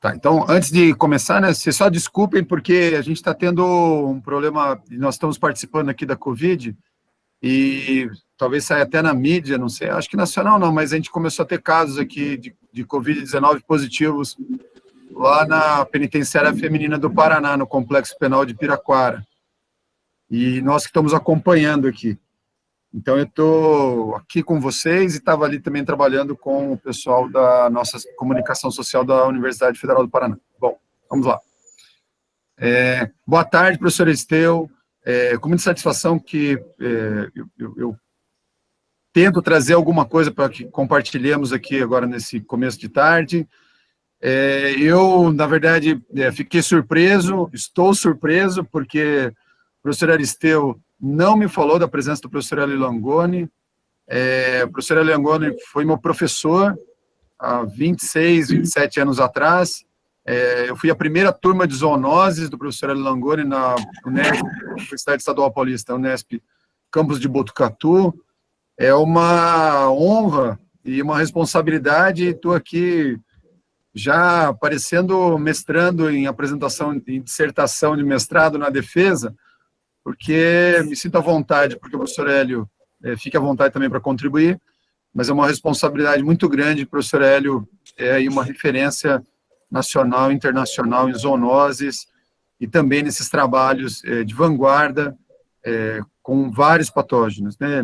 Tá, então, antes de começar, né, vocês só desculpem, porque a gente está tendo um problema, nós estamos participando aqui da Covid, e talvez saia até na mídia, não sei, acho que nacional não, mas a gente começou a ter casos aqui de Covid-19 positivos lá na penitenciária feminina do Paraná, no Complexo Penal de Piraquara. E nós que estamos acompanhando aqui. Então, eu estou aqui com vocês e estava ali também trabalhando com o pessoal da nossa comunicação social da Universidade Federal do Paraná. Bom, vamos lá. Boa tarde, professor Esteu. Com muita satisfação que eu tento trazer alguma coisa para que compartilhemos aqui agora nesse começo de tarde. Eu, na verdade, fiquei surpreso, estou surpreso, porque o professor Aristeu não me falou da presença do professor Hélio Langoni. O professor Hélio Langoni foi meu professor há 26, 27 anos atrás. Eu fui a primeira turma de zoonoses do professor Hélio Langoni na Unesp, Universidade Estadual Paulista, Unesp, campus de Botucatu. É uma honra e uma responsabilidade, estou aqui já aparecendo mestrando em apresentação, em dissertação de mestrado na defesa, porque me sinto à vontade, porque o professor Hélio fica à vontade também para contribuir, mas é uma responsabilidade muito grande. O professor Hélio é uma referência nacional e internacional em zoonoses e também nesses trabalhos de vanguarda com vários patógenos, né?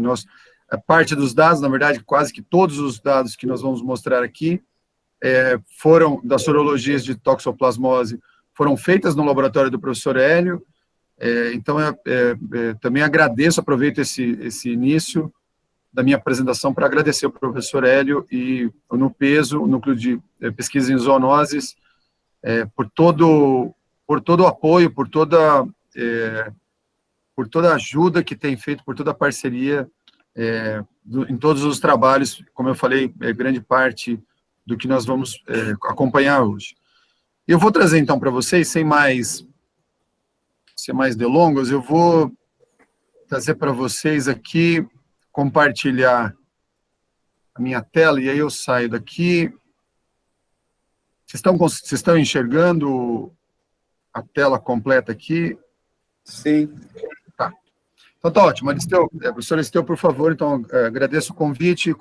A parte dos dados, na verdade, quase que todos os dados que nós vamos mostrar aqui foram das sorologias de toxoplasmose, foram feitas no laboratório do professor Hélio. Então, também agradeço, aproveito esse início da minha apresentação para agradecer ao professor Hélio e o NUPESO, o Núcleo de Pesquisa em Zoonoses, por todo o apoio, por toda a ajuda que tem feito, por toda a parceria em todos os trabalhos, como eu falei, grande parte do que nós vamos acompanhar hoje. Eu vou trazer, então, para vocês, sem mais delongas, eu vou trazer para vocês aqui, compartilhar a minha tela, e aí eu saio daqui. Vocês estão enxergando a tela completa aqui? Sim. Tá. Então, tá ótimo. Professor Aristeu, por favor, então, agradeço o convite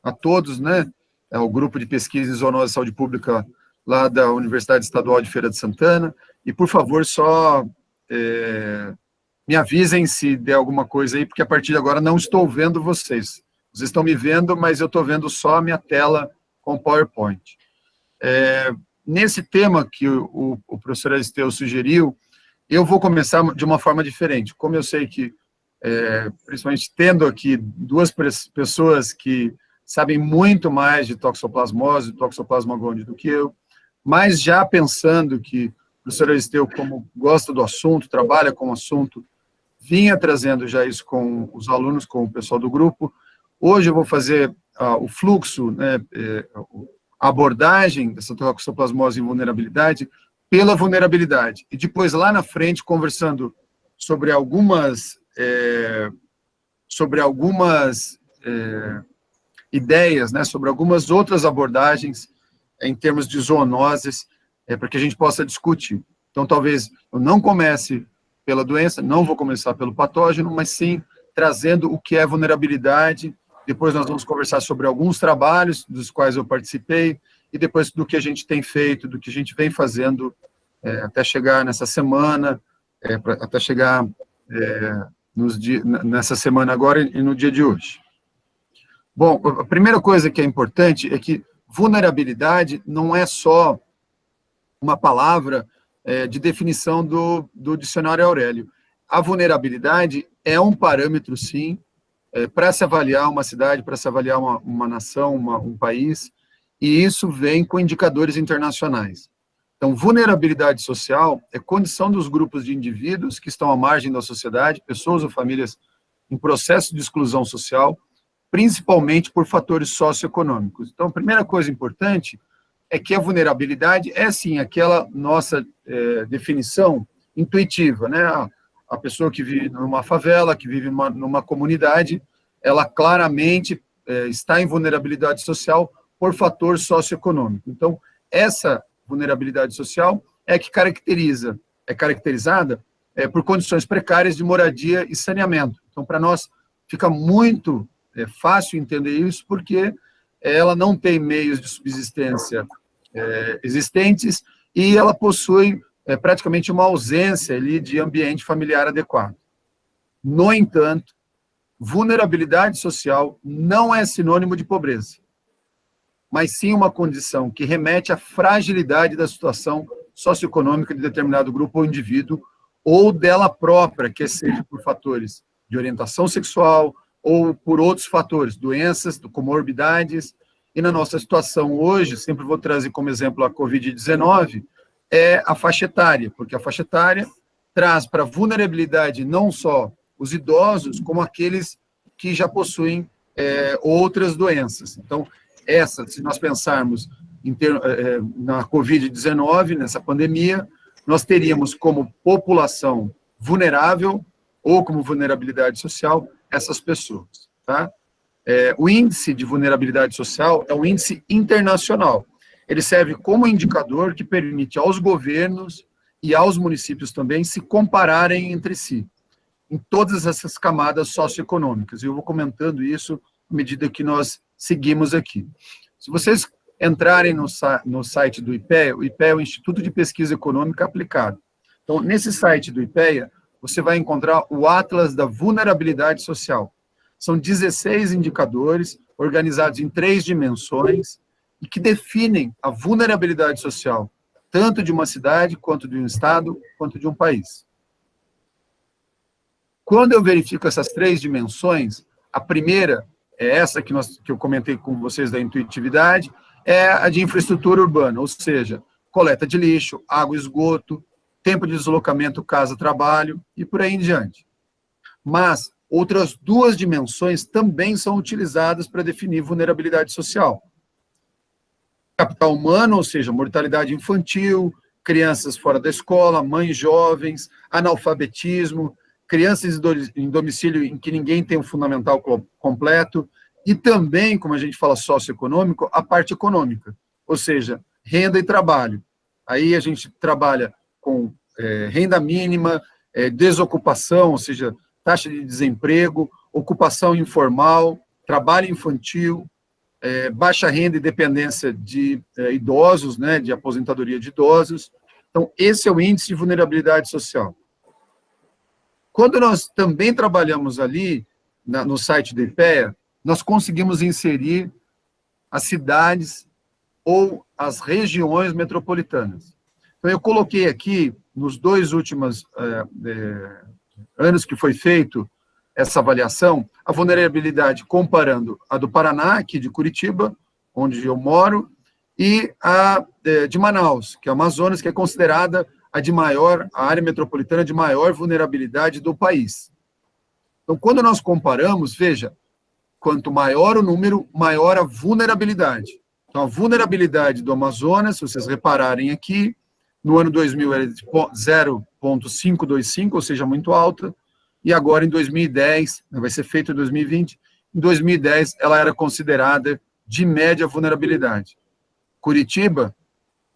a todos, né, o grupo de pesquisa em zoonose e saúde pública lá da Universidade Estadual de Feira de Santana, e, por favor, só me avisem se der alguma coisa aí, porque a partir de agora não estou vendo vocês. Vocês estão me vendo, mas eu estou vendo só a minha tela com PowerPoint. Nesse tema que o professor Aristeu sugeriu, eu vou começar de uma forma diferente. Como eu sei que, principalmente tendo aqui duas pessoas que sabem muito mais de toxoplasmose, toxoplasma gondii do que eu, mas já pensando que o professor Aristeu, como gosta do assunto, trabalha com o assunto, vinha trazendo já isso com os alunos, com o pessoal do grupo. Hoje eu vou fazer o fluxo, né, a abordagem dessa toxoplasmose em vulnerabilidade pela vulnerabilidade. E depois, lá na frente, conversando sobre algumas ideias, né, sobre algumas outras abordagens em termos de zoonoses, para que a gente possa discutir. Então, talvez eu não comece pela doença, não vou começar pelo patógeno, mas sim trazendo o que é vulnerabilidade. Depois nós vamos conversar sobre alguns trabalhos dos quais eu participei, e depois do que a gente tem feito, do que a gente vem fazendo até chegar nessa semana, até chegar nessa semana agora e no dia de hoje. Bom, a primeira coisa que é importante é que vulnerabilidade não é só uma palavra de definição do dicionário Aurélio. A vulnerabilidade é um parâmetro, sim, para se avaliar uma cidade, para se avaliar uma nação, um país, e isso vem com indicadores internacionais. Então, vulnerabilidade social é condição dos grupos de indivíduos que estão à margem da sociedade, pessoas ou famílias em processo de exclusão social, principalmente por fatores socioeconômicos. Então, a primeira coisa importante é que a vulnerabilidade é, sim, aquela nossa definição intuitiva, né? A pessoa que vive numa favela, que vive numa comunidade, ela claramente está em vulnerabilidade social por fator socioeconômico. Então, essa vulnerabilidade social é que é caracterizada por condições precárias de moradia e saneamento. Então, para nós, fica muito fácil entender isso, porque ela não tem meios de subsistência existentes e ela possui praticamente uma ausência ali de ambiente familiar adequado. No entanto, vulnerabilidade social não é sinônimo de pobreza, mas sim uma condição que remete à fragilidade da situação socioeconômica de determinado grupo ou indivíduo, ou dela própria, quer seja por fatores de orientação sexual ou por outros fatores, doenças, comorbidades. E na nossa situação hoje, sempre vou trazer como exemplo a Covid-19, é a faixa etária, porque a faixa etária traz para a vulnerabilidade não só os idosos, como aqueles que já possuem outras doenças. Então, se nós pensarmos na Covid-19, nessa pandemia, nós teríamos como população vulnerável ou como vulnerabilidade social essas pessoas. Tá? O índice de vulnerabilidade social é um índice internacional. Ele serve como indicador que permite aos governos e aos municípios também se compararem entre si, em todas essas camadas socioeconômicas. E eu vou comentando isso à medida que nós seguimos aqui. Se vocês entrarem no site do IPEA, o IPEA é o Instituto de Pesquisa Econômica Aplicada. Então, nesse site do IPEA, você vai encontrar o Atlas da Vulnerabilidade Social. São 16 indicadores organizados em 3 dimensões e que definem a vulnerabilidade social, tanto de uma cidade, quanto de um estado, quanto de um país. Quando eu verifico essas 3 dimensões, a primeira é essa que eu comentei com vocês da intuitividade, é a de infraestrutura urbana, ou seja, coleta de lixo, água e esgoto, tempo de deslocamento casa-trabalho e por aí em diante. Mas outras 2 dimensões também são utilizadas para definir vulnerabilidade social. Capital humano, ou seja, mortalidade infantil, crianças fora da escola, mães jovens, analfabetismo, crianças em domicílio em que ninguém tem um fundamental completo, e também, como a gente fala socioeconômico, a parte econômica, ou seja, renda e trabalho. Aí a gente trabalha com renda mínima, desocupação, ou seja, taxa de desemprego, ocupação informal, trabalho infantil, baixa renda e dependência de idosos, né, de aposentadoria de idosos. Então, esse é o índice de vulnerabilidade social. Quando nós também trabalhamos ali, no site do IPEA, nós conseguimos inserir as cidades ou as regiões metropolitanas. Então, eu coloquei aqui, nos 2 últimos anos que foi feito essa avaliação, a vulnerabilidade comparando a do Paraná, aqui de Curitiba, onde eu moro, e a de Manaus, que é o Amazonas, que é considerada a área metropolitana de maior vulnerabilidade do país. Então, quando nós comparamos, veja, quanto maior o número, maior a vulnerabilidade. Então, a vulnerabilidade do Amazonas, se vocês repararem aqui, no ano 2000 era de 0,525, ou seja, muito alta, e agora em 2010, vai ser feito em 2020, em 2010 ela era considerada de média vulnerabilidade. Curitiba,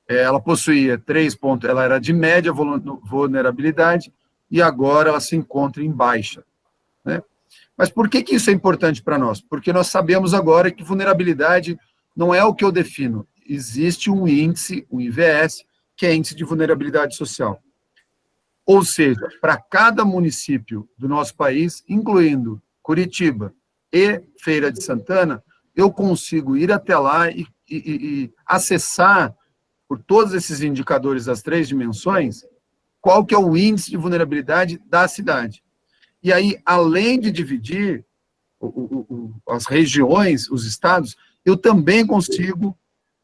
ela possuía 3 pontos, ela era de média vulnerabilidade, e agora ela se encontra em baixa, né? Mas por que isso é importante para nós? Porque nós sabemos agora que vulnerabilidade não é o que eu defino. Existe um índice, um IVS, que é índice de vulnerabilidade social. Ou seja, para cada município do nosso país, incluindo Curitiba e Feira de Santana, eu consigo ir até lá e acessar, por todos esses indicadores das 3 dimensões, qual que é o índice de vulnerabilidade da cidade. E aí, além de dividir as regiões, os estados, eu também consigo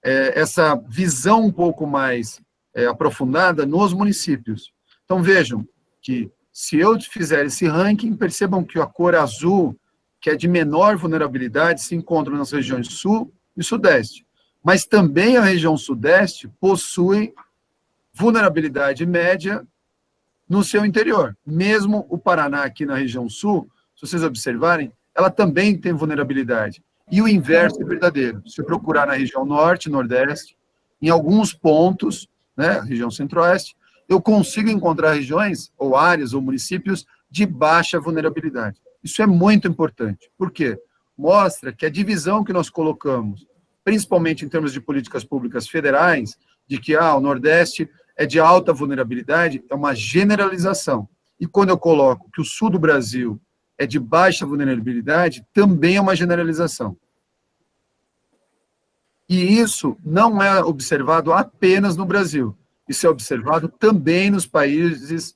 essa visão um pouco mais aprofundada nos municípios. Então, vejam que, se eu fizer esse ranking, percebam que a cor azul, que é de menor vulnerabilidade, se encontra nas regiões sul e sudeste. Mas também a região sudeste possui vulnerabilidade média no seu interior. Mesmo o Paraná, aqui na região sul, se vocês observarem, ela também tem vulnerabilidade. E o inverso é verdadeiro. Se procurar na região norte, nordeste, Em alguns pontos, né, região centro-oeste, eu consigo encontrar regiões, ou áreas, ou municípios de baixa vulnerabilidade. Isso é muito importante. Por quê? Mostra que a divisão que nós colocamos, principalmente em termos de políticas públicas federais, de que o Nordeste é de alta vulnerabilidade, é uma generalização. E quando eu coloco que o sul do Brasil é de baixa vulnerabilidade, também é uma generalização. E isso não é observado apenas no Brasil, isso é observado também nos países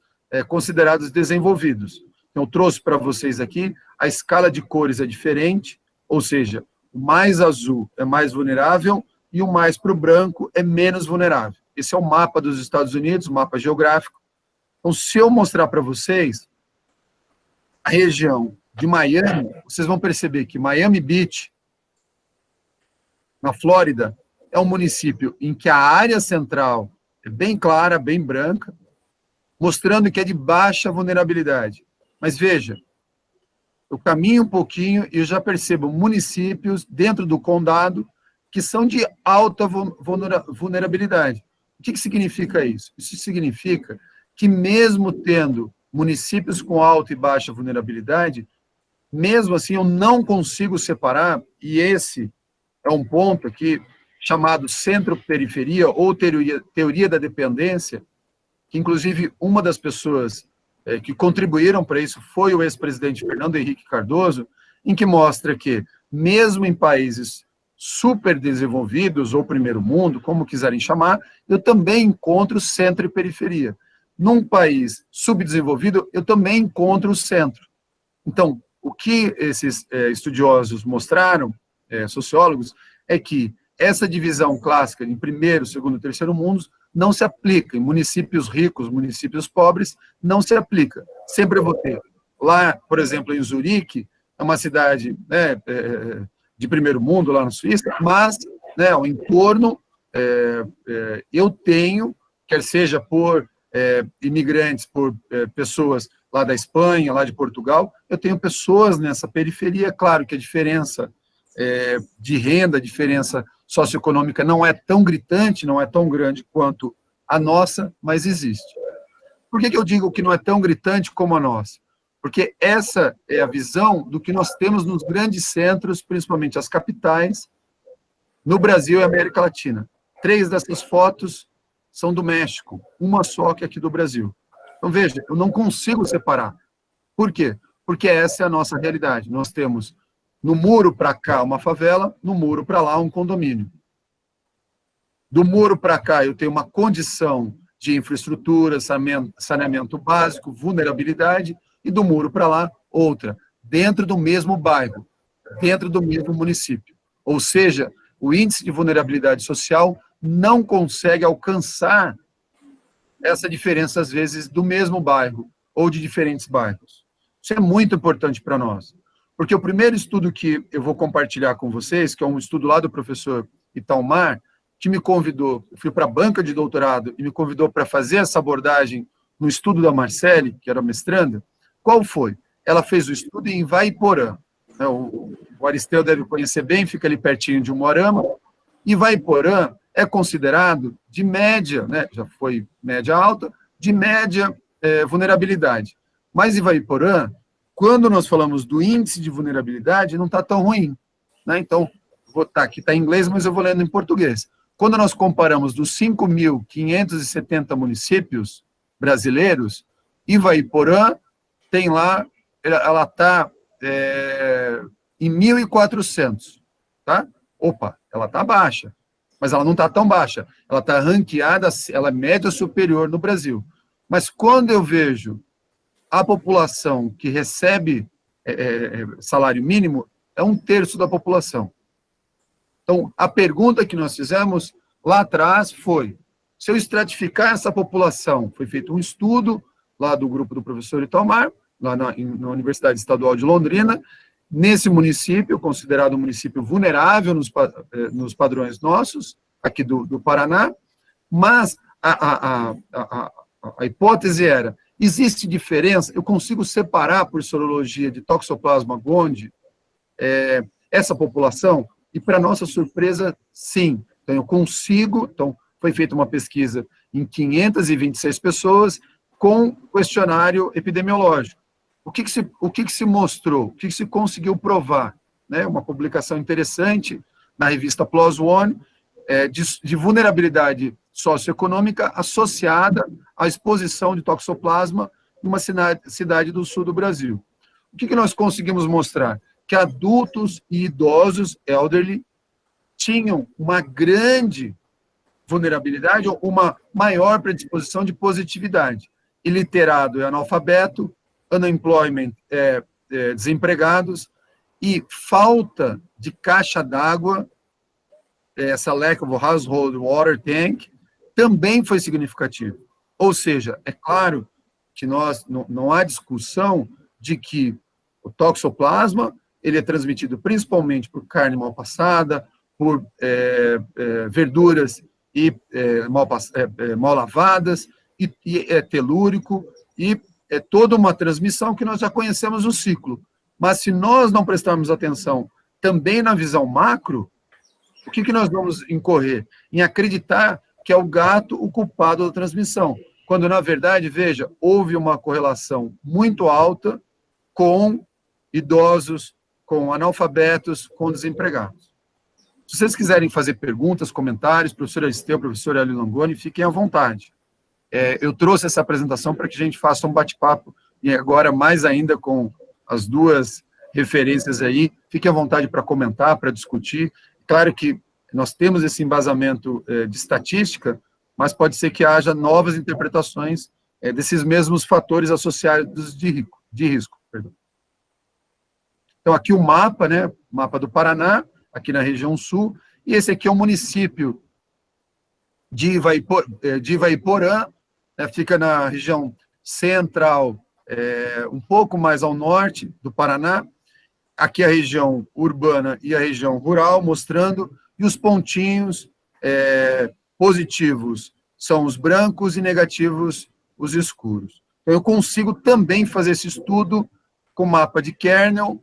considerados desenvolvidos. Então, eu trouxe para vocês aqui, a escala de cores é diferente, ou seja, o mais azul é mais vulnerável e o mais para o branco é menos vulnerável. Esse é o mapa dos Estados Unidos, o mapa geográfico. Então, se eu mostrar para vocês a região de Miami, vocês vão perceber que Miami Beach, na Flórida, é um município em que a área central é bem clara, bem branca, mostrando que é de baixa vulnerabilidade. Mas veja, eu caminho um pouquinho e eu já percebo municípios dentro do condado que são de alta vulnerabilidade. O que significa isso? Isso significa que mesmo tendo municípios com alta e baixa vulnerabilidade, mesmo assim eu não consigo separar, e esse é um ponto aqui chamado centro-periferia ou teoria da dependência, que inclusive uma das pessoas que contribuíram para isso foi o ex-presidente Fernando Henrique Cardoso, em que mostra que, mesmo em países super desenvolvidos ou primeiro mundo, como quiserem chamar, eu também encontro centro e periferia. Num país subdesenvolvido, eu também encontro o centro. Então, o que esses estudiosos mostraram, sociólogos, é que essa divisão clássica em primeiro, segundo e terceiro mundos não se aplica. Em municípios ricos, municípios pobres, não se aplica. Sempre eu vou ter. Lá, por exemplo, em Zurique, é uma cidade de primeiro mundo, lá na Suíça, mas o entorno eu tenho, quer seja por imigrantes, por pessoas lá da Espanha, lá de Portugal, eu tenho pessoas nessa periferia. Claro que a diferença de renda, a diferença socioeconômica não é tão gritante, não é tão grande quanto a nossa, mas existe. Por que eu digo que não é tão gritante como a nossa? Porque essa é a visão do que nós temos nos grandes centros, principalmente as capitais, no Brasil e América Latina. 3 dessas fotos são do México, uma só que é aqui do Brasil. Então, veja, eu não consigo separar. Por quê? Porque essa é a nossa realidade. Nós temos no muro para cá uma favela, no muro para lá um condomínio. Do muro para cá eu tenho uma condição de infraestrutura, saneamento básico, vulnerabilidade, e do muro para lá outra, dentro do mesmo bairro, dentro do mesmo município. Ou seja, o índice de vulnerabilidade social não consegue alcançar essa diferença, às vezes, do mesmo bairro ou de diferentes bairros. Isso é muito importante para nós. Porque o primeiro estudo que eu vou compartilhar com vocês, que é um estudo lá do professor Italmar, que me convidou, eu fui para a banca de doutorado e me convidou para fazer essa abordagem no estudo da Marcele, que era mestranda. Qual foi? Ela fez o estudo em Ivaiporã. O Aristeu deve conhecer bem, fica ali pertinho de Umuarama. Ivaiporã é considerado de média, já foi média alta, de média vulnerabilidade. Mas Ivaiporã, quando nós falamos do índice de vulnerabilidade, não está tão ruim. Então, aqui está em inglês, mas eu vou lendo em português. Quando nós comparamos dos 5.570 municípios brasileiros, Ivaiporã tem lá, ela está em 1.400, tá? Opa, ela está baixa, mas ela não está tão baixa. Ela está ranqueada, ela é média superior no Brasil. Mas quando eu vejo a população que recebe salário mínimo, é 1/3 da população. Então, a pergunta que nós fizemos lá atrás foi, se eu estratificar essa população, foi feito um estudo lá do grupo do professor Italmar, lá na Universidade Estadual de Londrina, nesse município, considerado um município vulnerável nos padrões nossos, aqui do Paraná, mas a hipótese era, existe diferença, eu consigo separar por sorologia de Toxoplasma gondii essa população? E, para nossa surpresa, sim, Então, eu consigo, então, foi feita uma pesquisa em 526 pessoas com questionário epidemiológico. O que se mostrou? O que se conseguiu provar? Né? Uma publicação interessante na revista PLOS ONE, de vulnerabilidade socioeconômica associada à exposição de toxoplasma em uma cidade do sul do Brasil. O que nós conseguimos mostrar? Que adultos e idosos, elderly, tinham uma grande vulnerabilidade, ou uma maior predisposição de positividade. Iliterado é analfabeto, unemployment desempregados, e falta de caixa d'água, essa lack of household water tank, também foi significativo. Ou seja, é claro que não há discussão de que o toxoplasma ele é transmitido principalmente por carne mal passada, por verduras e mal lavadas, e é telúrico, e é toda uma transmissão que nós já conhecemos o ciclo. Mas se nós não prestarmos atenção também na visão macro, o que nós vamos incorrer? Em acreditar que é o gato o culpado da transmissão, quando, na verdade, veja, houve uma correlação muito alta com idosos, com analfabetos, com desempregados. Se vocês quiserem fazer perguntas, comentários, professor Aristeu, professor Hélio Langoni, fiquem à vontade. Eu trouxe essa apresentação para que a gente faça um bate-papo, e agora mais ainda com as duas referências aí, fiquem à vontade para comentar, para discutir. Claro que nós temos esse embasamento de estatística, mas pode ser que haja novas interpretações desses mesmos fatores associados de risco. Perdão. Então, aqui o mapa, né, mapa do Paraná, aqui na região sul, e esse aqui é o município de Ivaiporã, né, fica na região central, um pouco mais ao norte do Paraná, aqui a região urbana e a região rural, mostrando, e os pontinhos positivos são os brancos e negativos os escuros. Então, eu consigo também fazer esse estudo com mapa de kernel,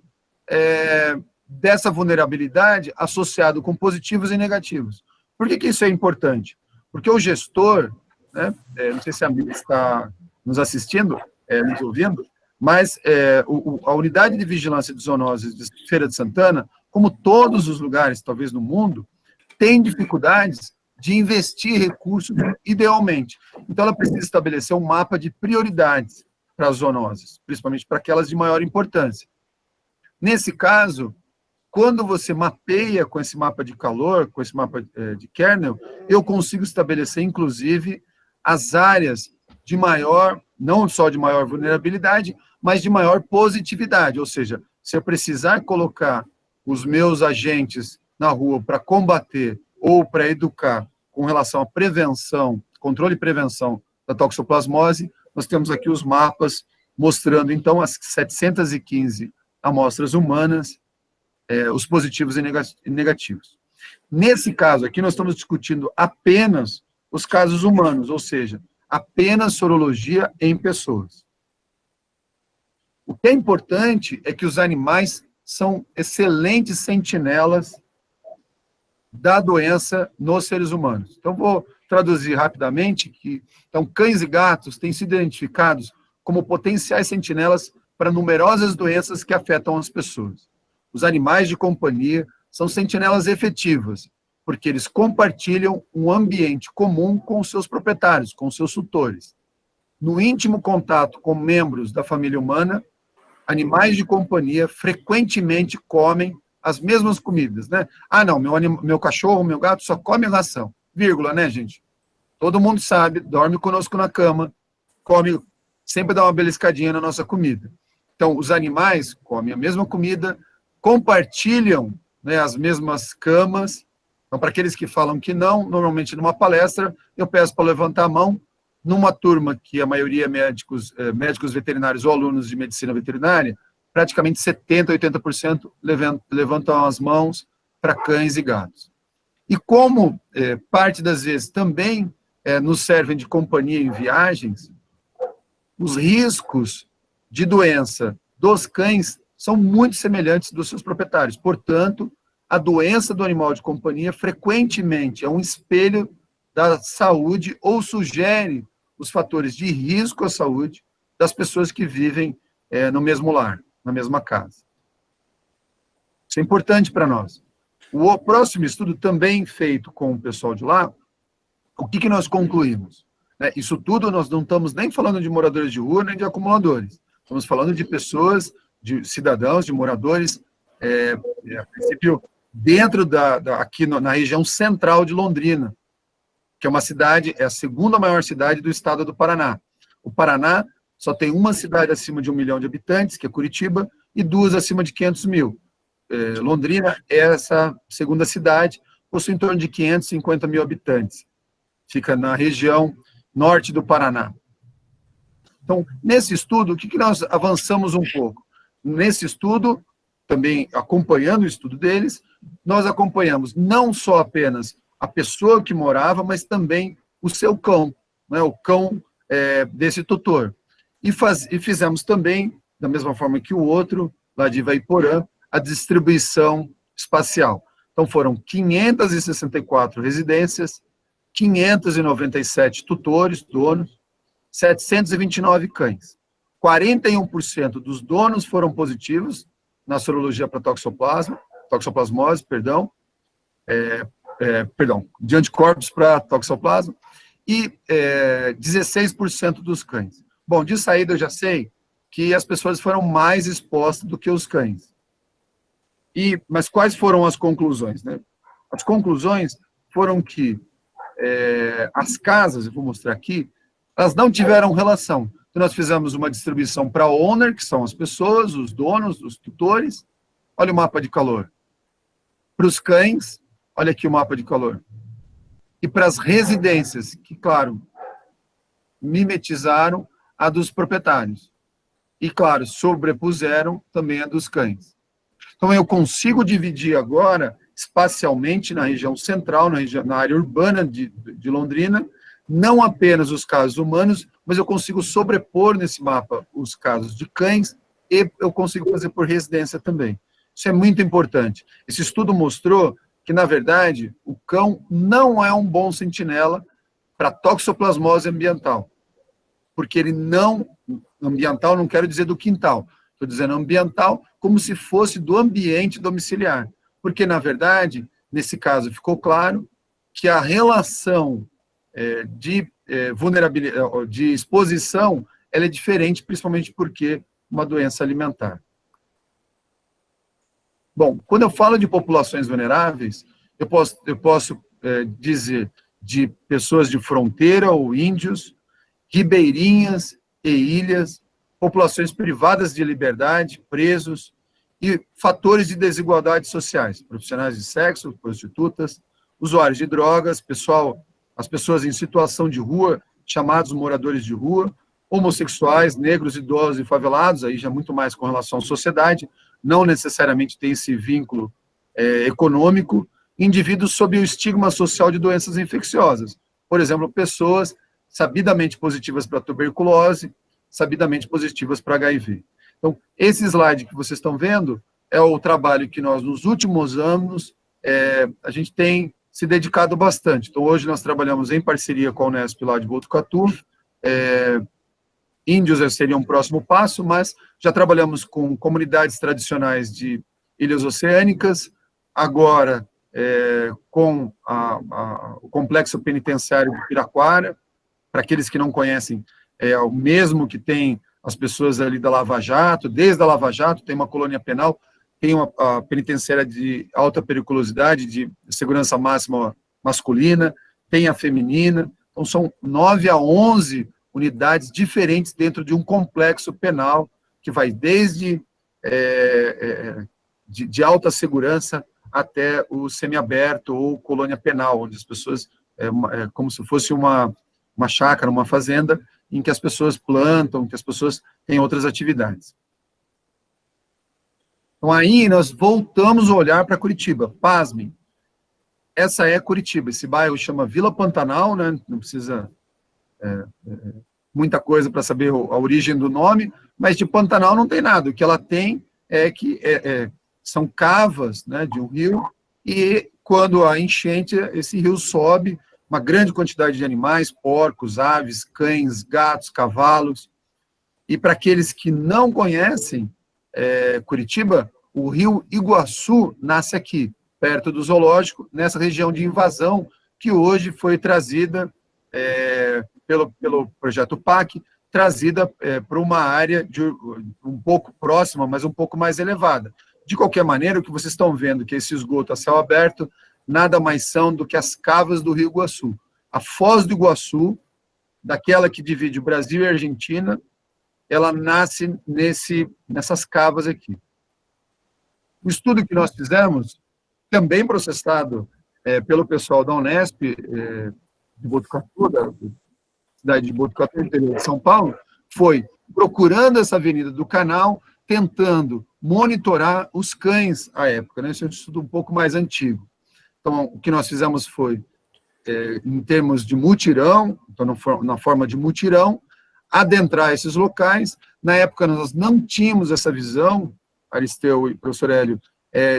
dessa vulnerabilidade associado com positivos e negativos. Por que isso é importante? Porque o gestor, né, não sei se a amiga está nos assistindo, nos ouvindo, mas a unidade de vigilância de zoonoses de Feira de Santana, como todos os lugares, talvez no mundo, tem dificuldades de investir recursos idealmente. Então, ela precisa estabelecer um mapa de prioridades para as zoonoses, principalmente para aquelas de maior importância. Nesse caso, quando você mapeia com esse mapa de calor, com esse mapa de kernel, eu consigo estabelecer, inclusive, as áreas de maior, não só de maior vulnerabilidade, mas de maior positividade. Ou seja, se eu precisar colocar os meus agentes na rua para combater ou para educar com relação à prevenção, controle e prevenção da toxoplasmose, nós temos aqui os mapas mostrando, então, as 715 amostras humanas, os positivos e negativos. Nesse caso aqui, nós estamos discutindo apenas os casos humanos, ou seja, apenas sorologia em pessoas. O que é importante é que os animais são excelentes sentinelas da doença nos seres humanos. Então, vou traduzir rapidamente que então, cães e gatos têm sido identificados como potenciais sentinelas para numerosas doenças que afetam as pessoas. Os animais de companhia são sentinelas efetivas, porque eles compartilham um ambiente comum com os seus proprietários, com os seus tutores. No íntimo contato com membros da família humana, animais de companhia frequentemente comem as mesmas comidas, né? Ah, não, meu cachorro, meu gato só come ração, vírgula, né, gente? Todo mundo sabe, dorme conosco na cama, come, sempre dá uma beliscadinha na nossa comida. Então, os animais comem a mesma comida, compartilham, né, as mesmas camas. Então, para aqueles que falam que não, normalmente numa palestra, eu peço para levantar a mão. Numa turma que a maioria é médicos veterinários ou alunos de medicina veterinária, praticamente 70%, 80% levantam as mãos para cães e gatos. E como parte das vezes também nos servem de companhia em viagens, os riscos de doença dos cães são muito semelhantes dos seus proprietários. Portanto, a doença do animal de companhia frequentemente é um espelho da saúde ou sugere os fatores de risco à saúde das pessoas que vivem no mesmo lar, na mesma casa. Isso é importante para nós. O próximo estudo, também feito com o pessoal de lá, o que nós concluímos? Isso tudo nós não estamos nem falando de moradores de rua, nem de acumuladores. Estamos falando de pessoas, de cidadãos, de moradores, a princípio, dentro aqui na região central de Londrina, que é uma cidade, é a segunda maior cidade do estado do Paraná. O Paraná só tem uma cidade acima de 1 milhão de habitantes, que é Curitiba, e 2 acima de 500 mil. Londrina é essa segunda cidade, possui em torno de 550 mil habitantes. Fica na região norte do Paraná. Então, nesse estudo, o que nós avançamos um pouco? Nesse estudo, também acompanhando o estudo deles, nós acompanhamos não só apenas a pessoa que morava, mas também o seu cão, né, o cão desse tutor. E fizemos também, da mesma forma que o outro, lá de Ivaiporã, a distribuição espacial. Então, foram 564 residências, 597 tutores, donos, 729 cães. 41% dos donos foram positivos na sorologia para toxoplasmose, de anticorpos para toxoplasma, e 16% dos cães. Bom, de saída eu já sei que as pessoas foram mais expostas do que os cães. Mas quais foram as conclusões, né? As conclusões foram que as casas, eu vou mostrar aqui, elas não tiveram relação. Então, nós fizemos uma distribuição para owner, que são as pessoas, os donos, os tutores. Olha o mapa de calor. Para os cães, olha aqui o mapa de calor. E para as residências, que, claro, mimetizaram a dos proprietários. E, claro, sobrepuseram também a dos cães. Então, eu consigo dividir agora, espacialmente, na região central, na área urbana de Londrina, não apenas os casos humanos, mas eu consigo sobrepor nesse mapa os casos de cães e eu consigo fazer por residência também. Isso é muito importante. Esse estudo mostrou que, na verdade, o cão não é um bom sentinela para toxoplasmose ambiental, porque ele não... Ambiental não quero dizer do quintal, estou dizendo ambiental como se fosse do ambiente domiciliar, porque, na verdade, nesse caso ficou claro que a relação de vulnerabilidade, de exposição, ela é diferente, principalmente porque uma doença alimentar. Bom, quando eu falo de populações vulneráveis, eu posso dizer de pessoas de fronteira ou índios, ribeirinhas e ilhas, populações privadas de liberdade, presos, e fatores de desigualdade sociais, profissionais de sexo, prostitutas, usuários de drogas, as pessoas em situação de rua, chamados moradores de rua, homossexuais, negros, idosos e favelados, aí já muito mais com relação à sociedade, não necessariamente tem esse vínculo econômico, indivíduos sob o estigma social de doenças infecciosas, por exemplo, pessoas sabidamente positivas para tuberculose, sabidamente positivas para HIV. Então, esse slide que vocês estão vendo é o trabalho que nós, nos últimos anos, a gente tem se dedicado bastante. Então, hoje nós trabalhamos em parceria com a Unesp lá de Botucatu. Índios seria um próximo passo, mas já trabalhamos com comunidades tradicionais de ilhas oceânicas, agora com o complexo penitenciário de Piraquara. Para aqueles que não conhecem, é o mesmo que tem as pessoas ali da Lava Jato, desde a Lava Jato, tem uma colônia penal, tem a penitenciária de alta periculosidade, de segurança máxima masculina, tem a feminina, então são 9 a 11 unidades diferentes dentro de um complexo penal, que vai desde de alta segurança até o semiaberto ou colônia penal, onde as pessoas, como se fosse uma chácara, uma fazenda, em que as pessoas plantam, que as pessoas têm outras atividades. Então, aí nós voltamos a olhar para Curitiba. Pasmem, essa é Curitiba, esse bairro chama Vila Pantanal, né? Não precisa muita coisa para saber a origem do nome, mas de Pantanal não tem nada, o que ela tem é que são cavas, né, de um rio, e quando há enchente, esse rio sobe, uma grande quantidade de animais, porcos, aves, cães, gatos, cavalos. E para aqueles que não conhecem Curitiba, o rio Iguaçu nasce aqui, perto do zoológico, nessa região de invasão, que hoje foi trazida pelo projeto PAC, trazida para uma área um pouco próxima, mas um pouco mais elevada. De qualquer maneira, o que vocês estão vendo, que esse esgoto a céu aberto, nada mais são do que as cavas do Rio Iguaçu. A Foz do Iguaçu, daquela que divide o Brasil e a Argentina, ela nasce nessas cavas aqui. O estudo que nós fizemos, também processado pelo pessoal da Unesp, de Botucatu, da cidade de Botucatu, interior de São Paulo, foi procurando essa avenida do canal, tentando monitorar os cães à época, né? Esse é um estudo um pouco mais antigo. Então, o que nós fizemos foi, em termos de mutirão, então, na forma de mutirão, adentrar esses locais. Na época, nós não tínhamos essa visão, Aristeu e professor Hélio,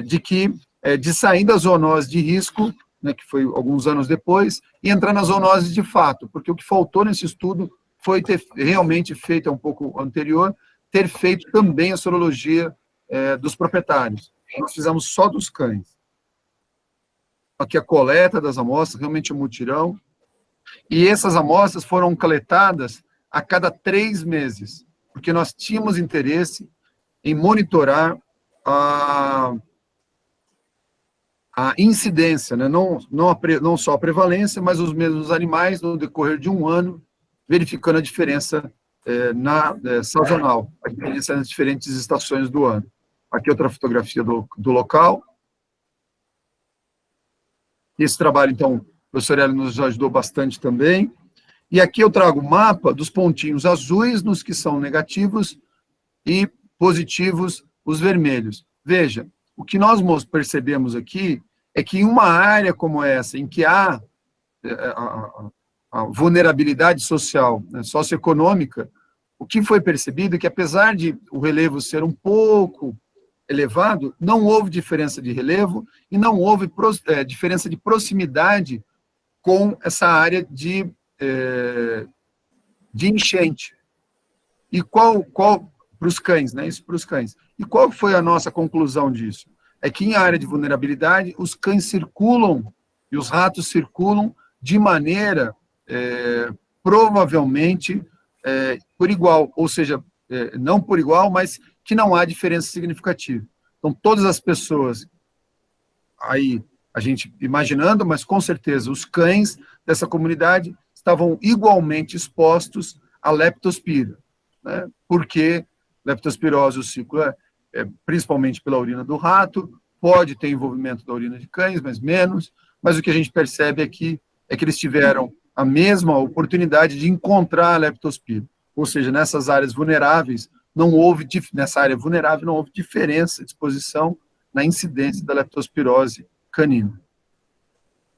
de sair das zoonoses de risco, né, que foi alguns anos depois, e entrar nas zoonoses de fato, porque o que faltou nesse estudo foi ter realmente feito, um pouco anterior, ter feito também a sorologia dos proprietários. Nós fizemos só dos cães. Aqui a coleta das amostras, realmente um mutirão, e essas amostras foram coletadas a cada 3 meses, porque nós tínhamos interesse em monitorar a incidência, né? Não só a prevalência, mas os mesmos animais no decorrer de um ano, verificando a diferença sazonal, a diferença nas diferentes estações do ano. Aqui outra fotografia do local. Esse trabalho, então, o professor Hélio nos ajudou bastante também. E aqui eu trago o mapa dos pontinhos azuis nos que são negativos e positivos os vermelhos. Veja, o que nós percebemos aqui é que em uma área como essa, em que há a vulnerabilidade social, né, socioeconômica, o que foi percebido é que, apesar de o relevo ser um pouco elevado, não houve diferença de relevo e não houve diferença de proximidade com essa área de enchente. E qual para os cães, né? Isso para os cães. E qual foi a nossa conclusão disso? É que em área de vulnerabilidade, os cães circulam e os ratos circulam de maneira, provavelmente, por igual, ou seja, não por igual, mas que não há diferença significativa. Então, todas as pessoas, aí a gente imaginando, mas com certeza os cães dessa comunidade estavam igualmente expostos à leptospira, né? Porque leptospirose, o ciclo principalmente pela urina do rato, pode ter envolvimento da urina de cães, mas menos, mas o que a gente percebe aqui é que eles tiveram a mesma oportunidade de encontrar a leptospira, ou seja, nessas áreas vulneráveis, nessa área vulnerável não houve diferença de exposição na incidência da leptospirose canina.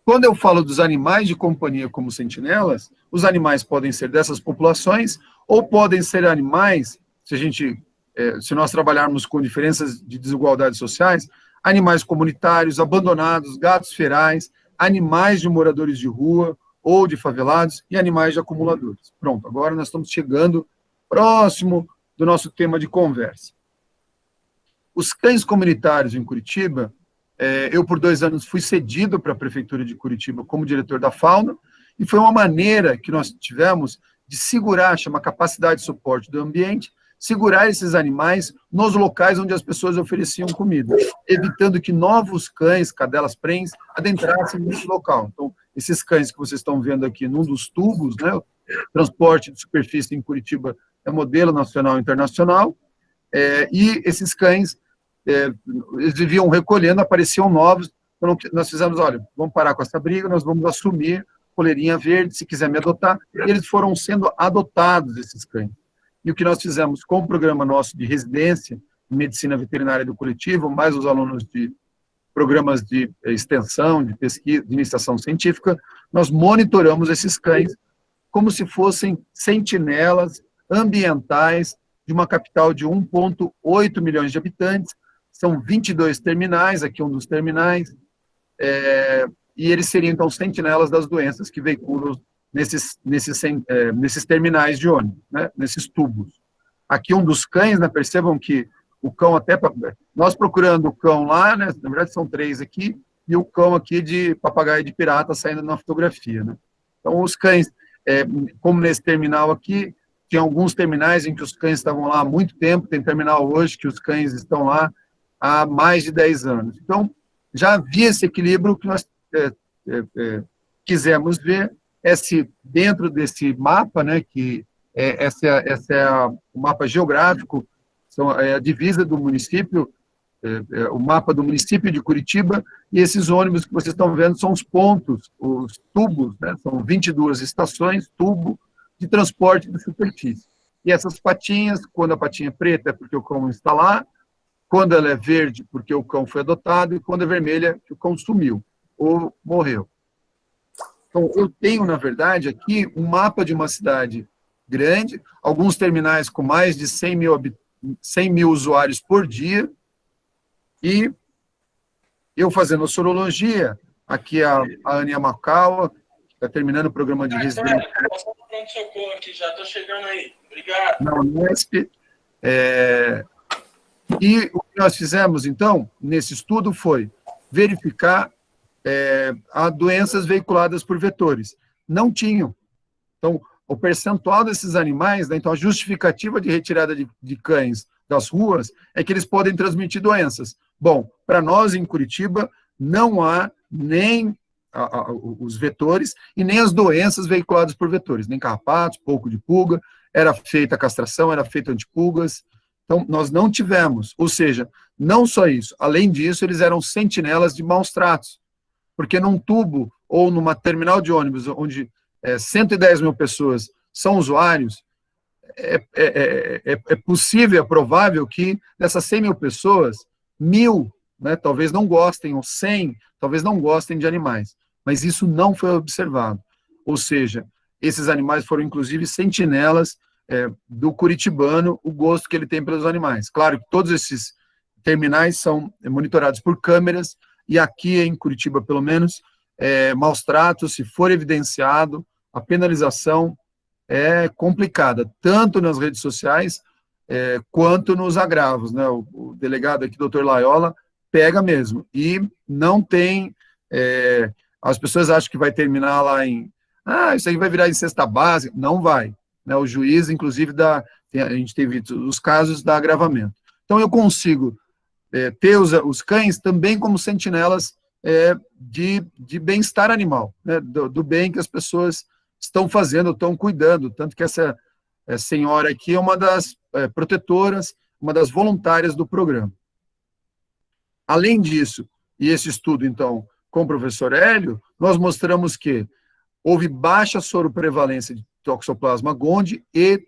Quando eu falo dos animais de companhia como sentinelas, os animais podem ser dessas populações ou podem ser animais, se nós trabalharmos com diferenças de desigualdades sociais, animais comunitários, abandonados, gatos ferais, animais de moradores de rua ou de favelados e animais de acumuladores. Pronto, agora nós estamos chegando próximo do nosso tema de conversa. Os cães comunitários em Curitiba, eu por 2 anos fui cedido para a Prefeitura de Curitiba como diretor da fauna, e foi uma maneira que nós tivemos de segurar, chama capacidade de suporte do ambiente, segurar esses animais nos locais onde as pessoas ofereciam comida, evitando que novos cães, cadelas prens, adentrassem nesse local. Então, esses cães que vocês estão vendo aqui num dos tubos, né, o transporte de superfície em Curitiba é modelo nacional e internacional, e esses cães, eles viviam recolhendo, apareciam novos, então nós fizemos, olha, vamos parar com essa briga, nós vamos assumir coleirinha verde, se quiser me adotar, e eles foram sendo adotados, esses cães. E o que nós fizemos com o programa nosso de residência em medicina veterinária do coletivo, mais os alunos de programas de extensão, de pesquisa, de iniciação científica, nós monitoramos esses cães como se fossem sentinelas ambientais de uma capital de 1,8 milhões de habitantes. São 22 terminais, aqui um dos terminais, e eles seriam, então, sentinelas das doenças que veiculam nesses terminais de ônibus, né, nesses tubos. Aqui um dos cães, né, percebam que o cão até... Nós procurando o cão lá, né, na verdade são 3 aqui, e o cão aqui de papagaio de pirata saindo na fotografia, né. Então, os cães, como nesse terminal aqui, tinha alguns terminais em que os cães estavam lá há muito tempo, tem terminal hoje que os cães estão lá há mais de 10 anos. Então, já havia esse equilíbrio que nós quisemos ver, dentro desse mapa, né, que esse é o mapa geográfico, é a divisa do município, o mapa do município de Curitiba, e esses ônibus que vocês estão vendo são os pontos, os tubos, né, são 22 estações, tubo, de transporte de superfície. E essas patinhas, quando a patinha é preta é porque o cão está lá, quando ela é verde, porque o cão foi adotado, e quando é vermelha, que o cão sumiu ou morreu. Então, eu tenho, na verdade, aqui um mapa de uma cidade grande, alguns terminais com mais de 100 mil usuários por dia, e eu fazendo sorologia, aqui a Ania Makawa, que está terminando o programa de residência. Já estou chegando aí. Obrigado. Na Unesp. E o que nós fizemos, então, nesse estudo foi verificar as doenças veiculadas por vetores. Não tinham. Então, o percentual desses animais, né, então a justificativa de retirada de cães das ruas é que eles podem transmitir doenças. Bom, para nós em Curitiba, não há nem os vetores e nem as doenças veiculadas por vetores, nem carrapatos, pouco de pulga, era feita a castração, era feita antipulgas. Então, nós não tivemos, ou seja, não só isso, além disso, eles eram sentinelas de maus tratos, porque num tubo ou numa terminal de ônibus, onde 110 mil pessoas são usuários, é possível, é provável que dessas 100 mil pessoas, 1.000, né, talvez não gostem, ou 100, talvez não gostem de animais, mas isso não foi observado. Ou seja, esses animais foram, inclusive, sentinelas do curitibano, o gosto que ele tem pelos animais. Claro que todos esses terminais são monitorados por câmeras, e aqui em Curitiba, pelo menos, maus tratos, se for evidenciado, a penalização é complicada, tanto nas redes sociais, quanto nos agravos, né? O delegado aqui, doutor Laiola, pega mesmo, e não tem, as pessoas acham que vai terminar lá isso aí vai virar em cesta básica, não vai, né? O juiz, inclusive, a gente tem visto os casos da agravamento. Então, eu consigo ter os cães também como sentinelas de bem-estar animal, né? Do bem que as pessoas estão fazendo, estão cuidando, tanto que essa senhora aqui é uma das protetoras, uma das voluntárias do programa. Além disso, e esse estudo, então, com o professor Hélio, nós mostramos que houve baixa soroprevalência de Toxoplasma gondii e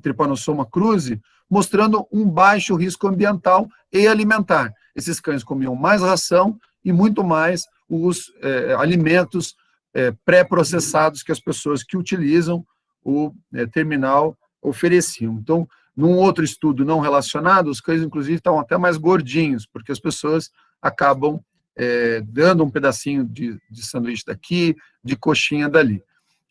Trypanosoma cruzi, mostrando um baixo risco ambiental e alimentar. Esses cães comiam mais ração e muito mais os alimentos pré-processados que as pessoas que utilizam o terminal ofereciam. Então, num outro estudo não relacionado, os cães, inclusive, estavam até mais gordinhos, porque as pessoas acabam dando um pedacinho de sanduíche daqui, de coxinha dali.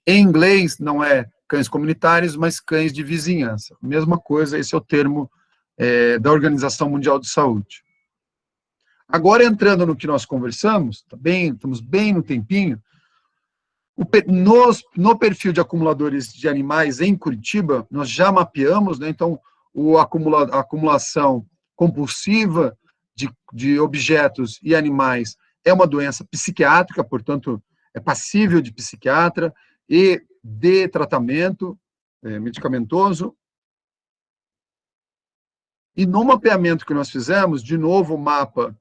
Em inglês, não é cães comunitários, mas cães de vizinhança. Mesma coisa, esse é o termo da Organização Mundial de Saúde. Agora, entrando no que nós conversamos, estamos bem no tempinho, no perfil de acumuladores de animais em Curitiba, nós já mapeamos, né, então, a acumulação compulsiva de objetos e animais é uma doença psiquiátrica, portanto, é passível de psiquiatra e de tratamento medicamentoso. E no mapeamento que nós fizemos, de novo o mapa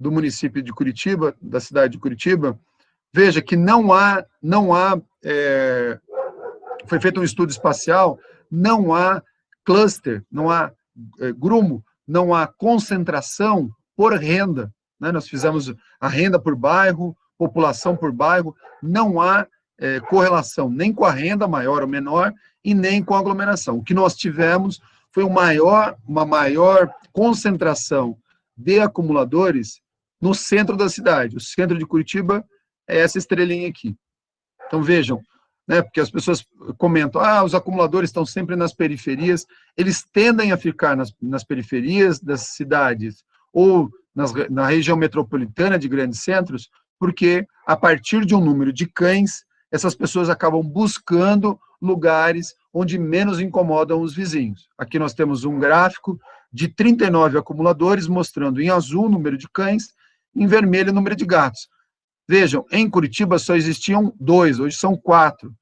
do município de Curitiba, da cidade de Curitiba, veja que foi feito um estudo espacial, não há cluster, não há grumo, não há concentração por renda, né? Nós fizemos a renda por bairro, população por bairro, não há correlação nem com a renda maior ou menor e nem com a aglomeração. O que nós tivemos foi uma maior concentração de acumuladores no centro da cidade. O centro de Curitiba é essa estrelinha aqui. Então, vejam, né, porque as pessoas comentam, os acumuladores estão sempre nas periferias, eles tendem a ficar nas periferias das cidades ou na região metropolitana de grandes centros, porque a partir de um número de cães, essas pessoas acabam buscando lugares onde menos incomodam os vizinhos. Aqui nós temos um gráfico de 39 acumuladores, mostrando em azul o número de cães, em vermelho o número de gatos. Vejam, em Curitiba só existiam 2, hoje são 4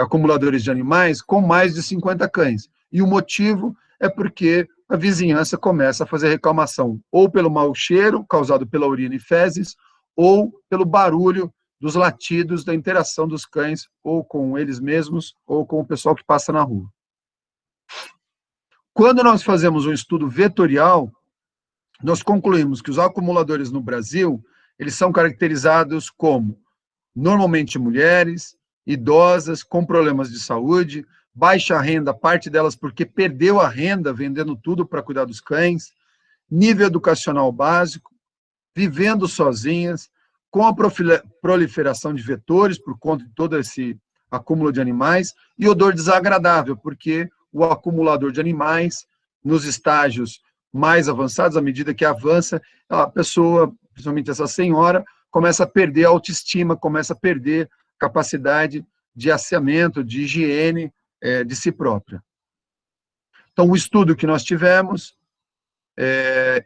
acumuladores de animais com mais de 50 cães. E o motivo é porque a vizinhança começa a fazer reclamação, ou pelo mau cheiro causado pela urina e fezes, ou pelo barulho dos latidos da interação dos cães, ou com eles mesmos, ou com o pessoal que passa na rua. Quando nós fazemos um estudo vetorial, nós concluímos que os acumuladores no Brasil, eles são caracterizados como, normalmente, mulheres, idosas, com problemas de saúde, baixa renda, parte delas porque perdeu a renda vendendo tudo para cuidar dos cães, nível educacional básico, vivendo sozinhas, com a proliferação de vetores, por conta de todo esse acúmulo de animais, e odor desagradável, porque o acumulador de animais, nos estágios mais avançados, à medida que avança, a pessoa, principalmente essa senhora, começa a perder a autoestima, começa a perder capacidade de asseamento, de higiene de si própria. Então, o estudo que nós tivemos,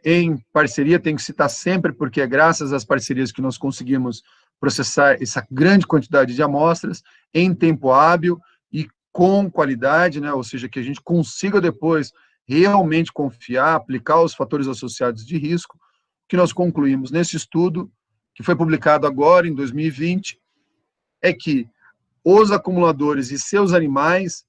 em parceria, tem que citar sempre, porque é graças às parcerias que nós conseguimos processar essa grande quantidade de amostras em tempo hábil e com qualidade, né? Ou seja, que a gente consiga depois realmente confiar, aplicar os fatores associados de risco, que nós concluímos nesse estudo, que foi publicado agora, em 2020, é que os acumuladores e seus animais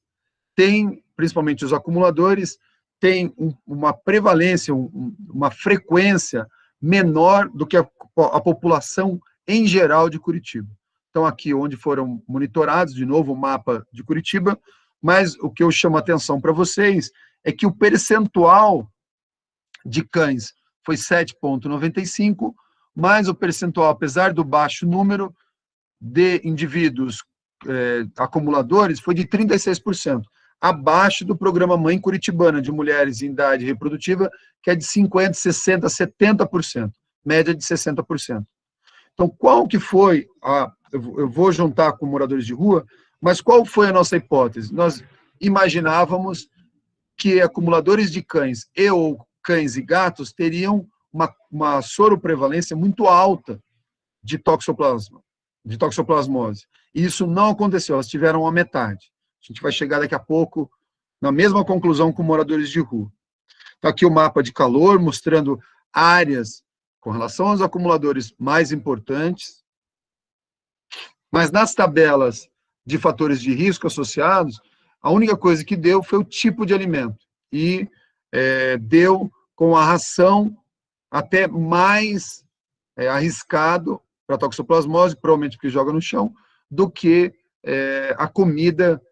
têm, principalmente os acumuladores, têm uma prevalência, uma frequência menor do que a população em geral de Curitiba. Então, aqui onde foram monitorados, de novo, o mapa de Curitiba, mas o que eu chamo a atenção para vocês é que o percentual de cães foi 7,95, mas o percentual, apesar do baixo número de indivíduos acumuladores, foi de 36%, abaixo do programa Mãe Curitibana de mulheres em idade reprodutiva, que é de 50%, 60%, 70%, média de 60%. Então, qual que foi eu vou juntar com moradores de rua, mas qual foi a nossa hipótese? Nós imaginávamos que acumuladores de cães ou cães e gatos teriam uma soroprevalência muito alta de toxoplasmose. E isso não aconteceu, elas tiveram a metade. A gente vai chegar daqui a pouco na mesma conclusão com moradores de rua. Então, aqui o mapa de calor, mostrando áreas com relação aos acumuladores mais importantes, mas nas tabelas de fatores de risco associados, a única coisa que deu foi o tipo de alimento, e deu com a ração até mais arriscado para toxoplasmose, provavelmente porque joga no chão, do que a comida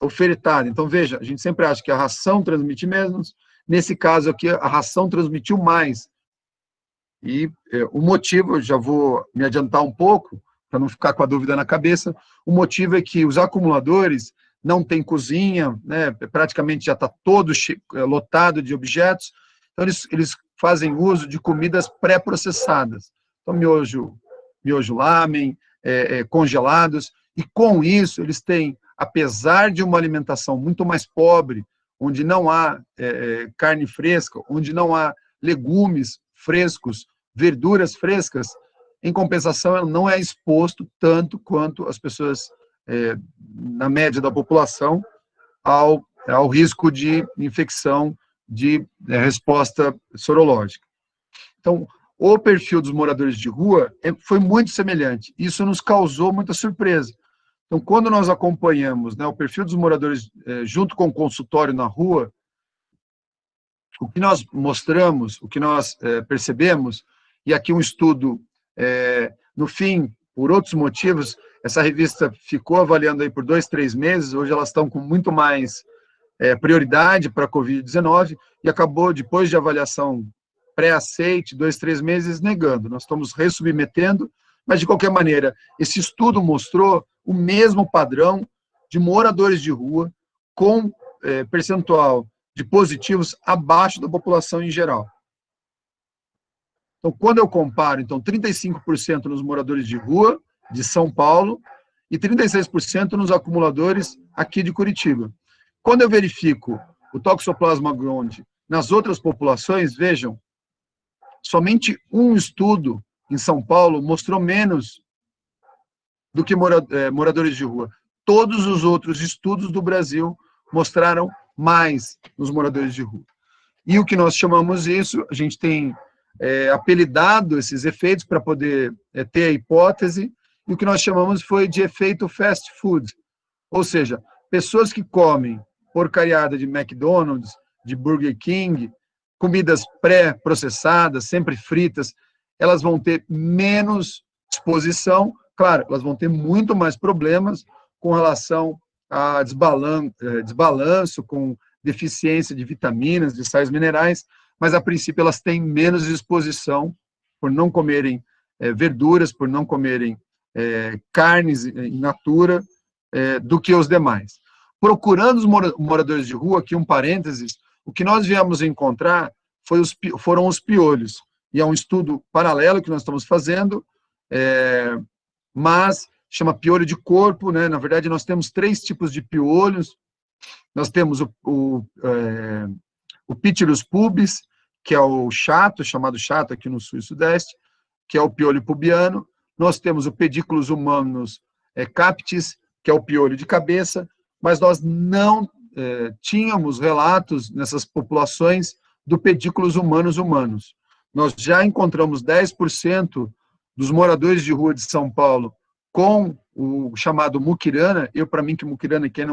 ofertada. Então, veja, a gente sempre acha que a ração transmite menos, nesse caso aqui, a ração transmitiu mais. E o motivo, eu já vou me adiantar um pouco, para não ficar com a dúvida na cabeça, o motivo é que os acumuladores não têm cozinha, né, praticamente já está todo lotado de objetos, então eles fazem uso de comidas pré-processadas. Então, miojo lamen, congelados, e com isso eles têm, apesar de uma alimentação muito mais pobre, onde não há carne fresca, onde não há legumes frescos, verduras frescas, em compensação, ela não é exposto tanto quanto as pessoas, na média da população, ao risco de infecção de resposta sorológica. Então, o perfil dos moradores de rua foi muito semelhante. Isso nos causou muita surpresa. Então, quando nós acompanhamos, né, o perfil dos moradores junto com o consultório na rua, o que nós mostramos, o que nós percebemos, e aqui um estudo, no fim, por outros motivos, essa revista ficou avaliando aí por 2, 3 meses, hoje elas estão com muito mais prioridade para a Covid-19, e acabou, depois de avaliação pré-aceite, 2, 3 meses negando. Nós estamos ressubmetendo, mas, de qualquer maneira, esse estudo mostrou o mesmo padrão de moradores de rua com percentual de positivos abaixo da população em geral. Então, quando eu comparo, 35% nos moradores de rua de São Paulo e 36% nos acumuladores aqui de Curitiba. Quando eu verifico o Toxoplasma gondii nas outras populações, vejam, somente um estudo em São Paulo mostrou menos do que moradores de rua. Todos os outros estudos do Brasil mostraram mais nos moradores de rua. E o que nós chamamos isso, a gente tem apelidado esses efeitos para poder ter a hipótese, e o que nós chamamos foi de efeito fast food, ou seja, pessoas que comem porcariada de McDonald's, de Burger King, comidas pré-processadas, sempre fritas, elas vão ter menos exposição, claro, elas vão ter muito mais problemas com relação a desbalanço, com deficiência de vitaminas, de sais minerais, mas a princípio elas têm menos exposição por não comerem verduras, por não comerem carnes in natura do que os demais. Procurando os moradores de rua, aqui um parênteses, o que nós viemos encontrar foram os piolhos, e é um estudo paralelo que nós estamos fazendo, mas chama piolho de corpo, né? Na verdade, nós temos 3 tipos de piolhos. Nós temos o Pityrius pubis, que é o chato, chamado chato aqui no sul e sudeste, que é o piolho pubiano. Nós temos o Pediculus humanus captis, que é o piolho de cabeça, mas nós não tínhamos relatos nessas populações do Pediculus humanus. Nós já encontramos 10% dos moradores de rua de São Paulo com o chamado muquirana. Para mim, que muquirana, quem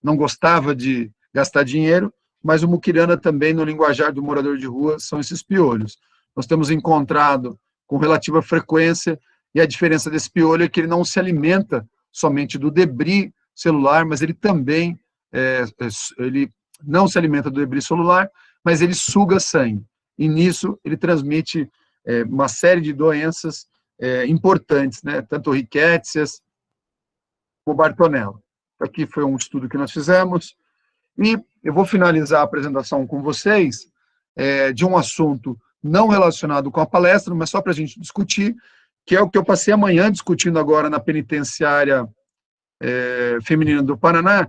não gostava de gastar dinheiro, mas o muquirana também, no linguajar do morador de rua, são esses piolhos. Nós temos encontrado com relativa frequência, e a diferença desse piolho é que ele não se alimenta somente do debris celular, mas ele também ele não se alimenta do debris celular, mas ele suga sangue. E nisso ele transmite uma série de doenças importantes, né? Tanto rickétsias como Bartonella. Aqui foi um estudo que nós fizemos, e eu vou finalizar a apresentação com vocês de um assunto não relacionado com a palestra, mas só para a gente discutir, que é o que eu passei amanhã discutindo agora na penitenciária feminina do Paraná,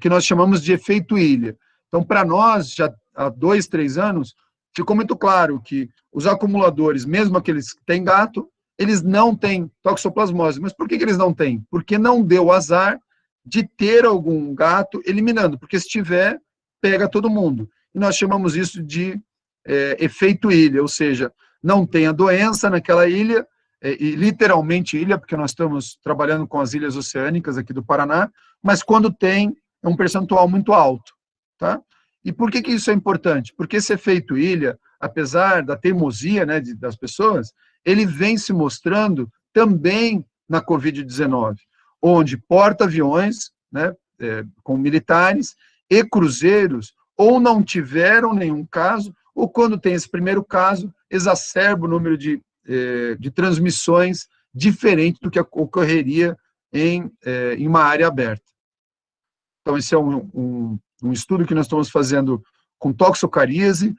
que nós chamamos de efeito ilha. Então, para nós, já há 2, 3 anos, ficou muito claro que os acumuladores, mesmo aqueles que têm gato, eles não têm toxoplasmose. Mas por que eles não têm? Porque não deu azar de ter algum gato eliminando, porque se tiver, pega todo mundo. E nós chamamos isso de efeito ilha, ou seja, não tem a doença naquela ilha, e literalmente ilha, porque nós estamos trabalhando com as ilhas oceânicas aqui do Paraná, mas quando tem, é um percentual muito alto. Tá? E por que isso é importante? Porque esse efeito ilha, apesar da teimosia, né, das pessoas, ele vem se mostrando também na Covid-19, onde porta-aviões, né, com militares e cruzeiros ou não tiveram nenhum caso, ou quando tem esse primeiro caso, exacerba o número de transmissões diferente do que ocorreria em uma área aberta. Então, esse é um estudo que nós estamos fazendo com toxocaríase.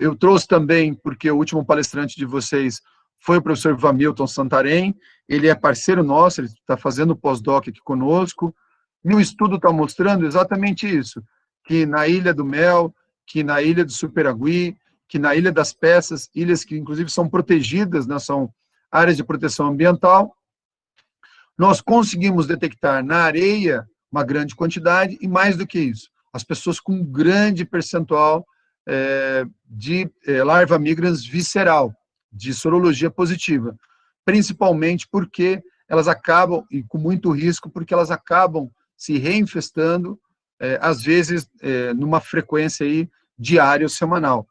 Eu trouxe também, porque o último palestrante de vocês foi o professor Vamilton Santarém, ele é parceiro nosso, ele está fazendo pós-doc aqui conosco, e o estudo está mostrando exatamente isso, que na Ilha do Mel, que na Ilha do Superagui, que na Ilha das Peças, ilhas que inclusive são protegidas, né, são áreas de proteção ambiental, nós conseguimos detectar na areia uma grande quantidade, e mais do que isso, as pessoas com um grande percentual de larva migrans visceral, de sorologia positiva, principalmente porque elas acabam, e com muito risco, porque elas acabam se reinfestando, às vezes, numa frequência aí diária ou semanal.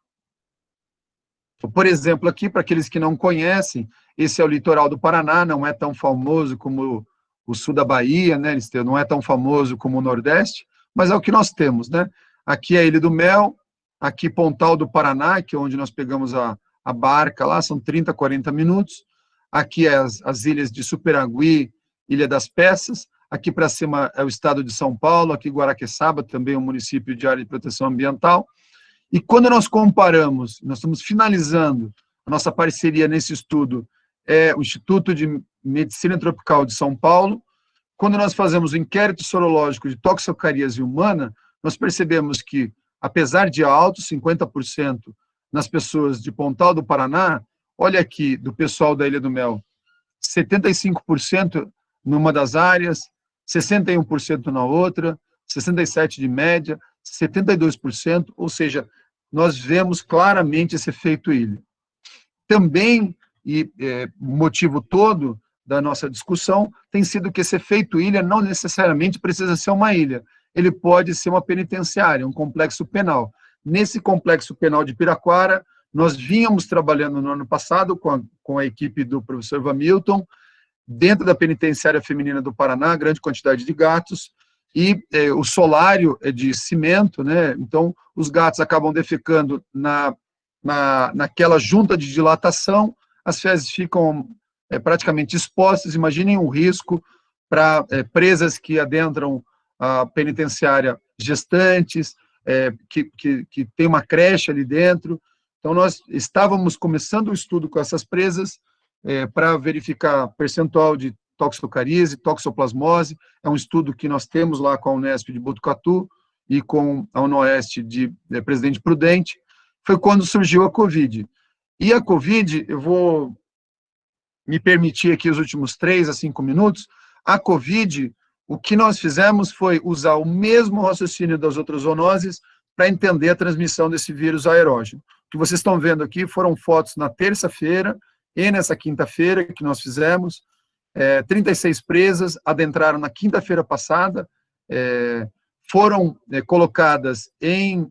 Por exemplo, aqui, para aqueles que não conhecem, esse é o litoral do Paraná, não é tão famoso como o sul da Bahia, né? Não é tão famoso como o Nordeste, mas é o que nós temos, né? Aqui é a Ilha do Mel, aqui Pontal do Paraná, que é onde nós pegamos a barca lá, são 30, 40 minutos, aqui é as ilhas de Superagui, Ilha das Peças, aqui para cima é o estado de São Paulo, aqui Guaraqueçaba, também um município de área de proteção ambiental, e quando nós comparamos, nós estamos finalizando a nossa parceria nesse estudo, é o Instituto de Medicina Tropical de São Paulo. Quando nós fazemos o inquérito sorológico de toxicaríase humana, nós percebemos que, apesar de alto, 50% nas pessoas de Pontal do Paraná, olha aqui, do pessoal da Ilha do Mel, 75% numa das áreas, 61% na outra, 67% de média, 72%, ou seja, nós vemos claramente esse efeito ilha. Também, o motivo todo da nossa discussão tem sido que esse efeito ilha não necessariamente precisa ser uma ilha, ele pode ser uma penitenciária, um complexo penal. Nesse complexo penal de Piraquara, nós vínhamos trabalhando no ano passado com a equipe do professor Hamilton, dentro da penitenciária feminina do Paraná, grande quantidade de gatos, e o solário é de cimento, né? Então os gatos acabam defecando naquela junta de dilatação, as fezes ficam praticamente expostas. Imaginem um risco para presas que adentram a penitenciária, gestantes, que tem uma creche ali dentro. Então nós estávamos começando o estudo com essas presas para verificar percentual de toxocaríase, toxoplasmose. É um estudo que nós temos lá com a Unesp de Botucatu e com a UNOeste de Presidente Prudente. Foi quando surgiu a Covid. E a Covid, eu vou me permitir aqui os últimos 3 a 5 minutos, a Covid, o que nós fizemos foi usar o mesmo raciocínio das outras zoonoses para entender a transmissão desse vírus aerógeno. O que vocês estão vendo aqui foram fotos na terça-feira e nessa quinta-feira que nós fizemos. 36 presas adentraram na quinta-feira passada, foram colocadas em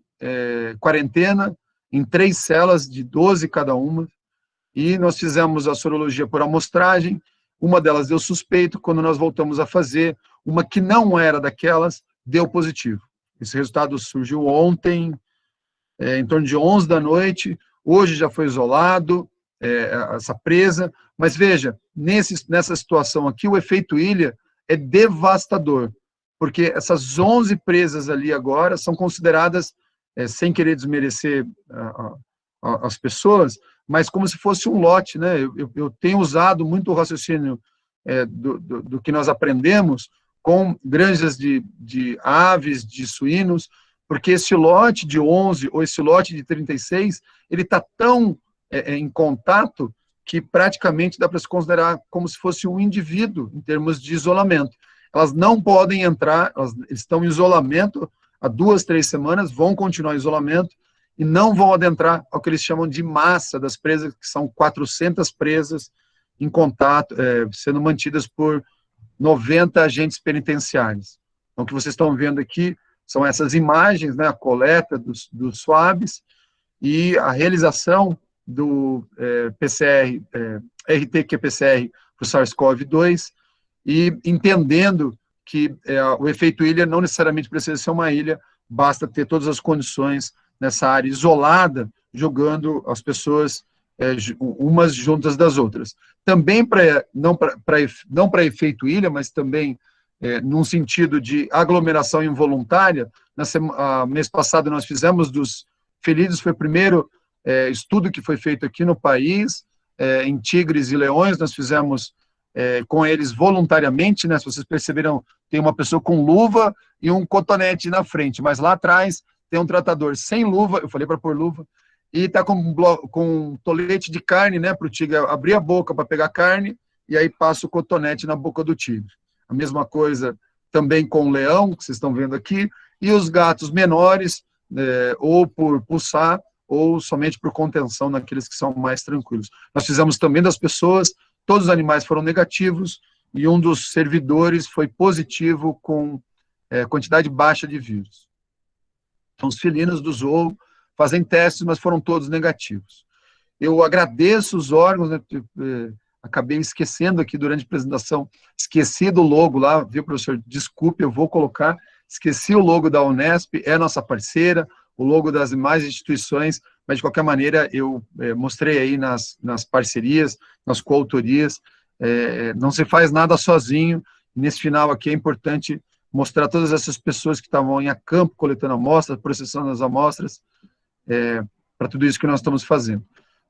quarentena, em 3 celas de 12 cada uma, e nós fizemos a sorologia por amostragem. Uma delas deu suspeito. Quando nós voltamos a fazer, uma que não era daquelas, deu positivo. Esse resultado surgiu ontem, em torno de 11 da noite, hoje já foi isolado, essa presa, mas veja, nessa situação aqui, o efeito ilha é devastador, porque essas 11 presas ali agora são consideradas, sem querer desmerecer as pessoas, mas como se fosse um lote, né? Eu tenho usado muito o raciocínio do que nós aprendemos com granjas de aves, de suínos, porque esse lote de 11 ou esse lote de 36, ele está tão em contato que praticamente dá para se considerar como se fosse um indivíduo em termos de isolamento. Elas não podem entrar, elas estão em isolamento há 2, 3 semanas, vão continuar em isolamento e não vão adentrar ao que eles chamam de massa das presas, que são 400 presas em contato, sendo mantidas por 90 agentes penitenciários. Então, o que vocês estão vendo aqui são essas imagens, né, a coleta dos swabs e a realização do PCR, RT-qPCR para o SARS-CoV-2, e entendendo que o efeito ilha não necessariamente precisa ser uma ilha, basta ter todas as condições nessa área isolada, jogando as pessoas umas juntas das outras. Também, não para efeito ilha, mas também num sentido de aglomeração involuntária. Mês passado nós fizemos dos felidos, foi o primeiro estudo que foi feito aqui no país, em tigres e leões. Nós fizemos com eles voluntariamente, né? Se vocês perceberam, tem uma pessoa com luva e um cotonete na frente, mas lá atrás tem um tratador sem luva, eu falei para pôr luva, e está com um tolete de carne, né, para o tigre abrir a boca para pegar carne, e aí passa o cotonete na boca do tigre. A mesma coisa também com o leão, que vocês estão vendo aqui, e os gatos menores, ou por pulsar, ou somente por contenção naqueles que são mais tranquilos. Nós fizemos também das pessoas, todos os animais foram negativos, e um dos servidores foi positivo com quantidade baixa de vírus. Então, os felinos do zoo fazem testes, mas foram todos negativos. Eu agradeço os órgãos, né, acabei esquecendo aqui durante a apresentação, esqueci do logo lá, viu, professor? Desculpe, eu vou colocar, esqueci o logo da Unesp, é nossa parceira, o logo das demais instituições, mas de qualquer maneira eu mostrei aí nas parcerias, nas coautorias, não se faz nada sozinho. Nesse final aqui é importante mostrar todas essas pessoas que estavam em campo coletando amostras, processando as amostras, para tudo isso que nós estamos fazendo.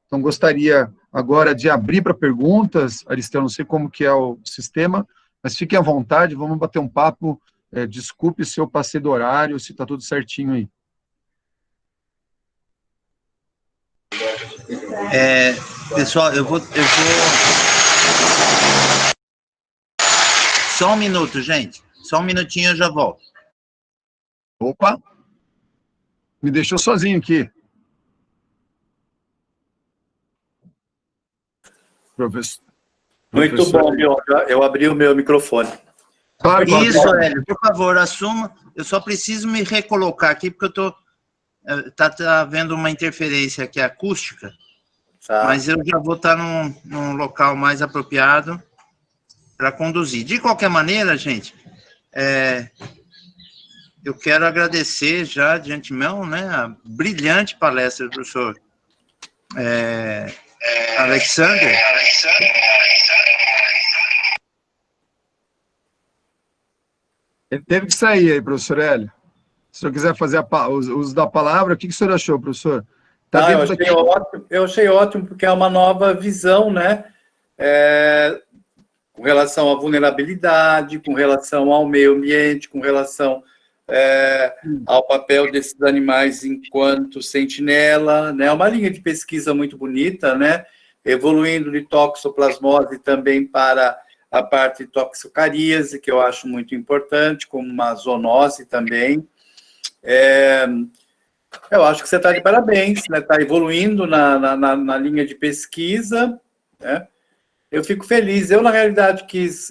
Então, gostaria agora de abrir para perguntas. Aristeu, não sei como que é o sistema, mas fiquem à vontade, vamos bater um papo. Desculpe se eu passei do horário, se está tudo certinho aí. Pessoal, eu vou... Só um minuto, gente. Só um minutinho, eu já volto. Opa! Me deixou sozinho aqui. Professor. Muito bom, eu abri o meu microfone. Claro, isso, Hélio, por favor, assuma. Eu só preciso me recolocar aqui, porque eu estou... Tá havendo uma interferência aqui acústica, mas eu já vou estar num local mais apropriado para conduzir. De qualquer maneira, gente, eu quero agradecer já de antemão, né, a brilhante palestra do professor Alexander. Ele teve que sair aí, professor Hélio. Se o senhor quiser fazer o uso da palavra, o que o senhor achou, professor? Eu achei ótimo, porque é uma nova visão, né? Com relação à vulnerabilidade, com relação ao meio ambiente, com relação ao papel desses animais enquanto sentinela, né? É uma linha de pesquisa muito bonita, né? Evoluindo de toxoplasmose também para a parte de toxicaríase, que eu acho muito importante, como uma zoonose também. Eu acho que você está de parabéns, né? Está evoluindo na linha de pesquisa, né? Eu fico feliz. Eu, na realidade, quis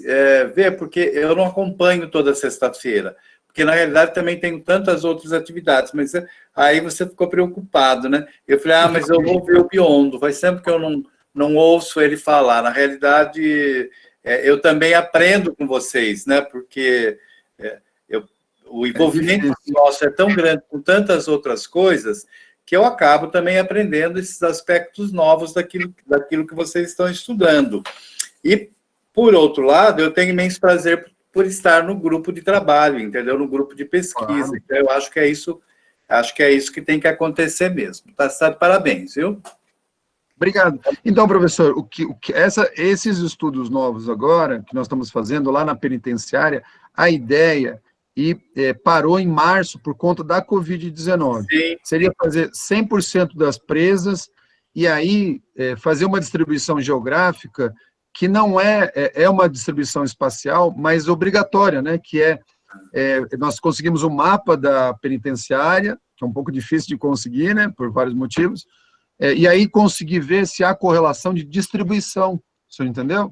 ver, porque eu não acompanho toda sexta-feira, porque, na realidade, também tenho tantas outras atividades, mas aí você ficou preocupado, né? Eu falei, mas eu vou ver o Biondo, faz tempo que eu não ouço ele falar. Na realidade, eu também aprendo com vocês, né? Porque o envolvimento nosso é tão grande com tantas outras coisas que eu acabo também aprendendo esses aspectos novos daquilo que vocês estão estudando. E, por outro lado, eu tenho imenso prazer por estar no grupo de trabalho, entendeu? No grupo de pesquisa. Claro. Então, eu acho que é isso que tem que acontecer mesmo. Tá de parabéns, viu? Obrigado. Então, professor, esses estudos novos agora, que nós estamos fazendo lá na penitenciária, a ideia... parou em março por conta da Covid-19. Seria fazer 100% das presas e aí fazer uma distribuição geográfica que não é uma distribuição espacial, mas obrigatória, né? Que nós conseguimos um mapa da penitenciária, que é um pouco difícil de conseguir, né? Por vários motivos, e aí conseguir ver se há correlação de distribuição, o senhor entendeu?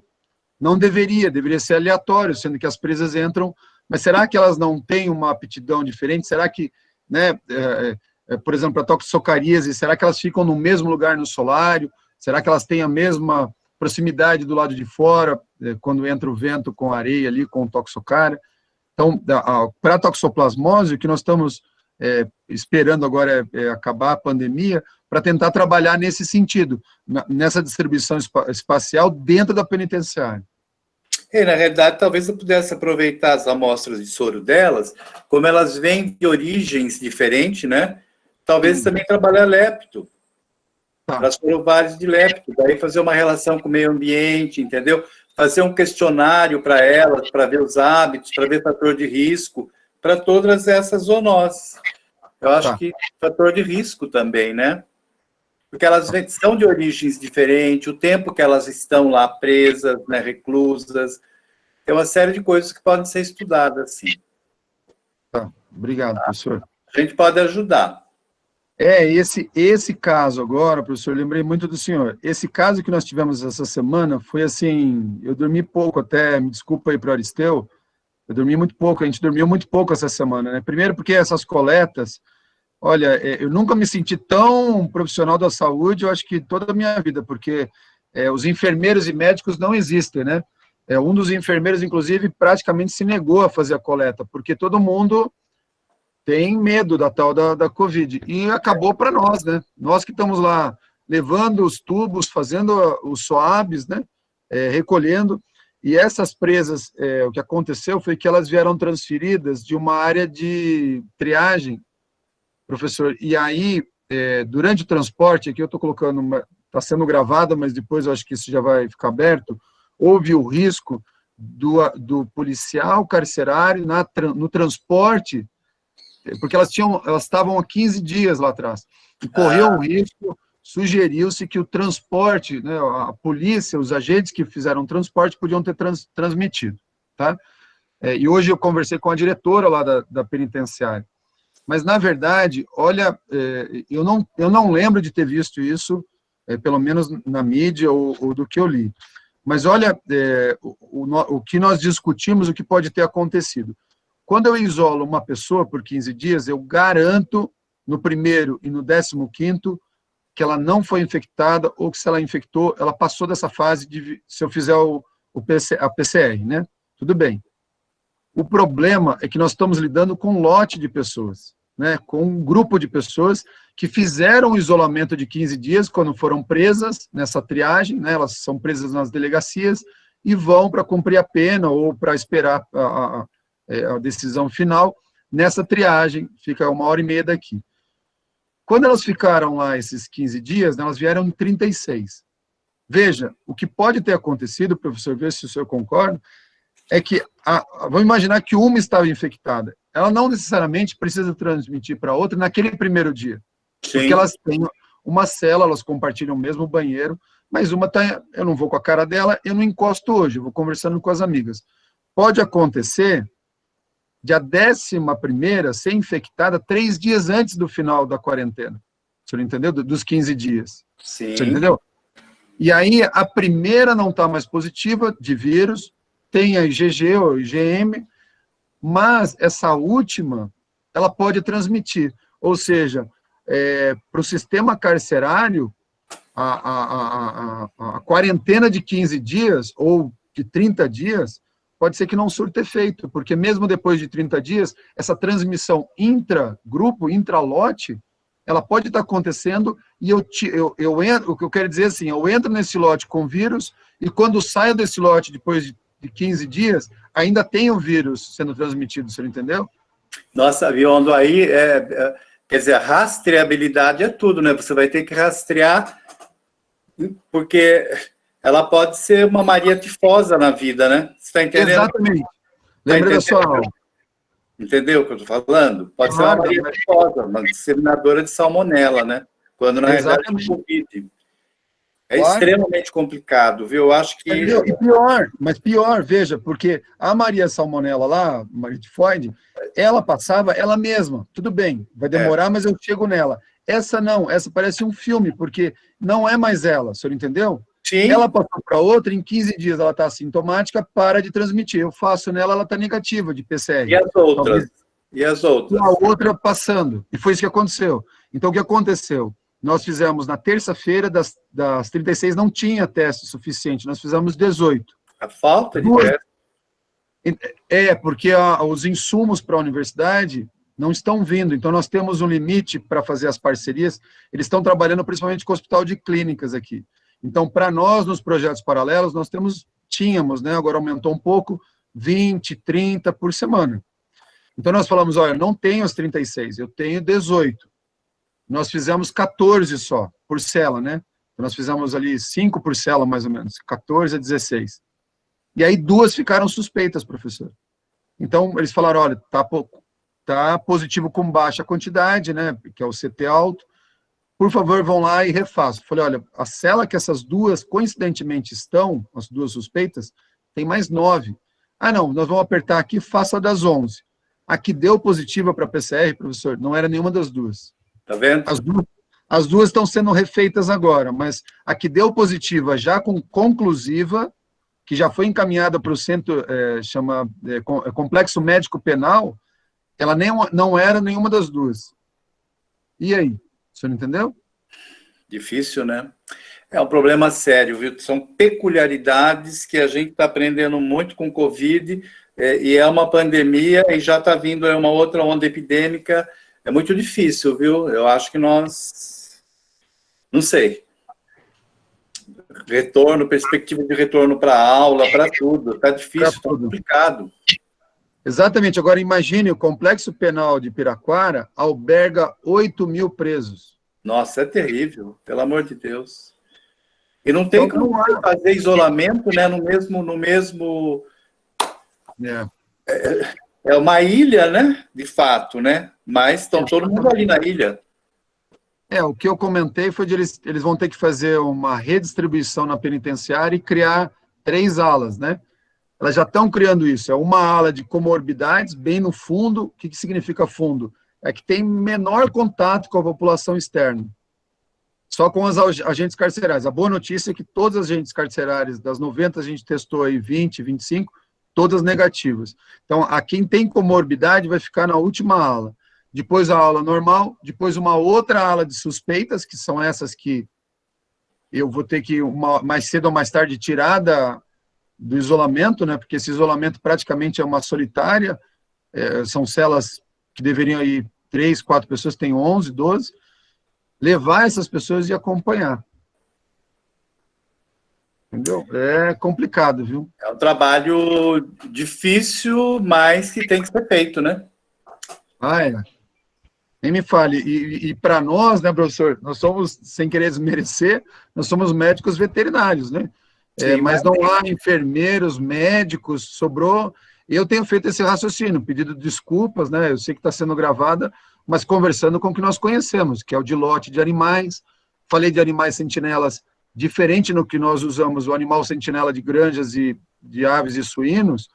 Não deveria ser aleatório, sendo que as presas entram. Mas será que elas não têm uma aptidão diferente? Será que, né, por exemplo, a toxicaríase, será que elas ficam no mesmo lugar no solário? Será que elas têm a mesma proximidade do lado de fora, quando entra o vento com a areia ali, com o toxocária? Então, para a toxoplasmose, o que nós estamos esperando agora é acabar a pandemia, para tentar trabalhar nesse sentido, nessa distribuição espacial dentro da penitenciária. Na realidade, talvez eu pudesse aproveitar as amostras de soro delas, como elas vêm de origens diferentes, né? Talvez também trabalhar lepto, para as sorovares de lepto, daí fazer uma relação com o meio ambiente, entendeu? Fazer um questionário para elas, para ver os hábitos, para ver fator de risco, para todas essas zoonoses. Eu acho que fator de risco também, né? Porque elas são de origens diferentes, o tempo que elas estão lá presas, né, reclusas, tem uma série de coisas que podem ser estudadas, sim. Obrigado, professor. A gente pode ajudar. Esse caso agora, professor, lembrei muito do senhor. Esse caso que nós tivemos essa semana foi assim, eu dormi pouco até, me desculpa aí para o Aristeu, eu dormi muito pouco, a gente dormiu muito pouco essa semana, né? Primeiro porque essas coletas, olha, eu nunca me senti tão profissional da saúde, eu acho que toda a minha vida, porque os enfermeiros e médicos não existem, né? Um dos enfermeiros, inclusive, praticamente se negou a fazer a coleta, porque todo mundo tem medo da tal da Covid. E acabou para nós, né? Nós que estamos lá levando os tubos, fazendo os swabs, né? Recolhendo. E essas presas, o que aconteceu foi que elas vieram transferidas de uma área de triagem, professor. E aí, durante o transporte, aqui eu estou colocando, está sendo gravada, mas depois eu acho que isso já vai ficar aberto, houve o risco do policial carcerário no transporte, porque elas estavam há 15 dias lá atrás, e correu o risco, sugeriu-se que o transporte, né, a polícia, os agentes que fizeram o transporte podiam ter transmitido, tá? E hoje eu conversei com a diretora lá da penitenciária, mas, na verdade, olha, eu não lembro de ter visto isso, pelo menos na mídia ou do que eu li, mas olha, o que nós discutimos, o que pode ter acontecido. Quando eu isolo uma pessoa por 15 dias, eu garanto, no primeiro e no 15º, que ela não foi infectada, ou que se ela infectou, ela passou dessa fase se eu fizer a PCR, né? Tudo bem. O problema é que nós estamos lidando com um lote de pessoas, né? Com um grupo de pessoas que fizeram o isolamento de 15 dias quando foram presas nessa triagem, né? Elas são presas nas delegacias e vão para cumprir a pena ou para esperar a decisão final nessa triagem, fica 1h30 daqui. Quando elas ficaram lá esses 15 dias, elas vieram em 36. Veja, o que pode ter acontecido, professor, ver se o senhor concorda, é que, vamos imaginar que uma estava infectada. Ela não necessariamente precisa transmitir para outra naquele primeiro dia. Sim. Porque elas têm uma cela, elas compartilham o mesmo banheiro, mas uma está, eu não vou com a cara dela, eu não encosto hoje, eu vou conversando com as amigas. Pode acontecer de a 11ª ser infectada 3 dias antes do final da quarentena. O senhor entendeu? Dos 15 dias. Sim. O senhor entendeu? E aí, a primeira não está mais positiva de vírus, tem a IgG ou IgM, mas essa última, ela pode transmitir. Ou seja, para o sistema carcerário, a quarentena de 15 dias ou de 30 dias, pode ser que não surta efeito, porque mesmo depois de 30 dias, essa transmissão intra-grupo, intra-lote, ela pode estar acontecendo e o que eu quero dizer assim, eu entro nesse lote com vírus e quando saio desse lote depois de 15 dias, ainda tem o vírus sendo transmitido, você entendeu? Nossa, Biondo, aí, quer dizer, a rastreabilidade é tudo, né? Você vai ter que rastrear, porque ela pode ser uma Maria Tifosa na vida, né? Você está entendendo? Exatamente. Lembra da sua aula. Entendeu o que eu estou falando? Pode ser uma Maria Tifosa, uma disseminadora de salmonela, né? Quando na realidade é Covid. É extremamente complicado, viu? Eu acho que... E pior, veja, porque a Maria Salmonella lá, Maria Tifoide, ela passava ela mesma, tudo bem, vai demorar, mas eu chego nela. Essa não, essa parece um filme, porque não é mais ela, o senhor entendeu? Sim. Ela passou para outra, em 15 dias ela está assintomática, para de transmitir. Eu faço nela, ela está negativa de PCR. E as outras? E as outras? A outra passando, e foi isso que aconteceu. Então, o que aconteceu? Nós fizemos na terça-feira, das 36, não tinha teste suficiente, nós fizemos 18. A falta de teste? Porque os insumos para a universidade não estão vindo, então nós temos um limite para fazer as parcerias, eles estão trabalhando principalmente com o hospital de clínicas aqui. Então, para nós, nos projetos paralelos, nós tínhamos, né, agora aumentou um pouco, 20, 30 por semana. Então, nós falamos, olha, não tenho as 36, eu tenho 18. Nós fizemos 14 só, por cela, né? Nós fizemos ali 5 por cela, mais ou menos, 14 a 16. E aí 2 ficaram suspeitas, professor. Então, eles falaram, olha, tá positivo com baixa quantidade, né, que é o CT alto, por favor, vão lá e refaçam. Falei, olha, a cela que essas 2, coincidentemente, estão, as 2 suspeitas, tem mais 9. Ah, não, nós vamos apertar aqui, faça das 11. A que deu positiva para PCR, professor, não era nenhuma das 2. Tá vendo? As 2 estão sendo refeitas agora, mas a que deu positiva já com conclusiva, que já foi encaminhada para o centro, Complexo Médico Penal, ela não era nenhuma das 2. E aí? O senhor entendeu? Difícil, né? É um problema sério, viu? São peculiaridades que a gente está aprendendo muito com o Covid, e é uma pandemia e já está vindo uma outra onda epidêmica. É muito difícil, viu? Eu acho que nós... Não sei. Retorno, perspectiva de retorno para a aula, para tudo. Está difícil, está complicado. Exatamente. Agora, imagine, o Complexo Penal de Piraquara alberga 8.000 presos. Nossa, é terrível, pelo amor de Deus. E não tem Então, como fazer isolamento, né, no mesmo... É uma ilha, né, de fato, né? Mas estão todo mundo ali na ilha. O que eu comentei foi de eles vão ter que fazer uma redistribuição na penitenciária e criar 3 alas, né? Elas já estão criando isso. É uma ala de comorbidades, bem no fundo. O que significa fundo? É que tem menor contato com a população externa. Só com os agentes carcerários. A boa notícia é que todas as agentes carcerárias, das 90 a gente testou aí 20, 25, todas negativas. Então, a quem tem comorbidade vai ficar na última ala. Depois a aula normal, depois uma outra ala de suspeitas, que são essas que eu vou ter que, mais cedo ou mais tarde, tirar do isolamento, né? Porque esse isolamento praticamente é uma solitária, são celas que deveriam ir 3, 4 pessoas, tem 11, 12, levar essas pessoas e acompanhar. Entendeu? É complicado, viu? É um trabalho difícil, mas que tem que ser feito, né? Nem me fale. E para nós, né, professor, nós somos, sem querer desmerecer, nós somos médicos veterinários, né? Sim, mas não há enfermeiros, médicos, sobrou... Eu tenho feito esse raciocínio, pedido desculpas, né? Eu sei que está sendo gravada, mas conversando com o que nós conhecemos, que é o de lote de animais. Falei de animais sentinelas, diferente no que nós usamos, o animal sentinela de granjas e de aves e suínos,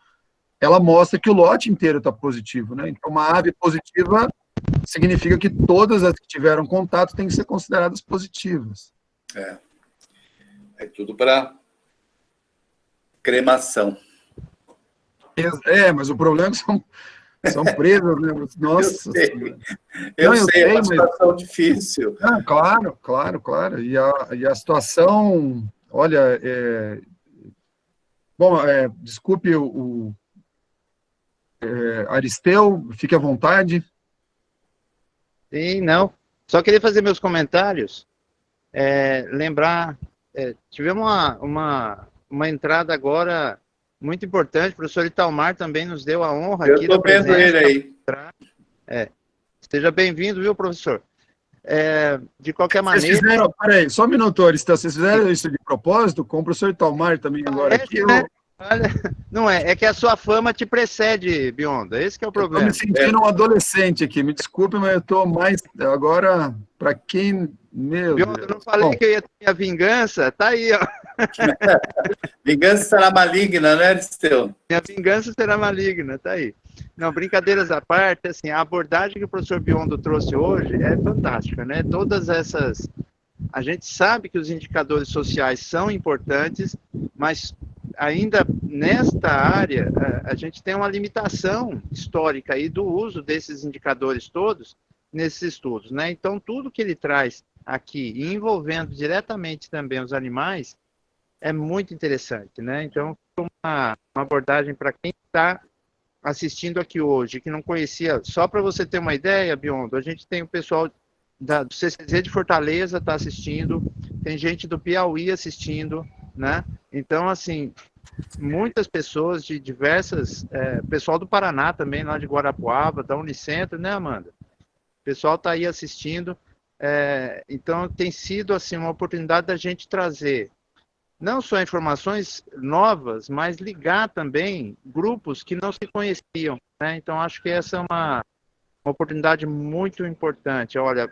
ela mostra que o lote inteiro está positivo, né? Então, uma ave positiva significa que todas as que tiveram contato têm que ser consideradas positivas. É tudo para cremação. Mas o problema é que são presas, né? Nossa. Eu sei, é uma situação difícil. Claro. E a situação, olha, desculpe o Aristeu, fique à vontade. Sim, não. Só queria fazer meus comentários. Lembrar, tivemos uma entrada agora muito importante. O professor Italmar também nos deu a honra aqui. Eu estou vendo ele aí. Seja bem-vindo, viu, professor? De qualquer maneira... Vocês fizeram, peraí, só um minuto, Aristeu, vocês fizeram isso de propósito? Com o professor Italmar também agora aqui? Né? Não é que a sua fama te precede, Bionda, esse que é o problema. Eu estou me sentindo um adolescente aqui, me desculpe, mas eu estou mais, agora, para quem... Meu Bionda, Deus. eu não falei que eu ia ter a vingança, tá aí, ó. Vingança será maligna, né, Aristeu? Minha vingança será maligna, tá aí. Não, brincadeiras à parte, assim, a abordagem que o professor Biondo trouxe hoje é fantástica, né? Todas essas... A gente sabe que os indicadores sociais são importantes, mas ainda nesta área, a gente tem uma limitação histórica aí do uso desses indicadores todos nesses estudos, né? Então, tudo que ele traz aqui, envolvendo diretamente também os animais, é muito interessante, né? Então, uma abordagem para quem está assistindo aqui hoje, que não conhecia, só para você ter uma ideia, Biondo, a gente tem o pessoal do CCZ de Fortaleza está assistindo, tem gente do Piauí assistindo, né? Então, assim, muitas pessoas de diversas, pessoal do Paraná também, lá de Guarapuava, da Unicentro, né, Amanda? O pessoal está aí assistindo, então tem sido, assim, uma oportunidade da gente trazer não só informações novas, mas ligar também grupos que não se conheciam, né? Então, acho que essa é uma oportunidade muito importante. Olha,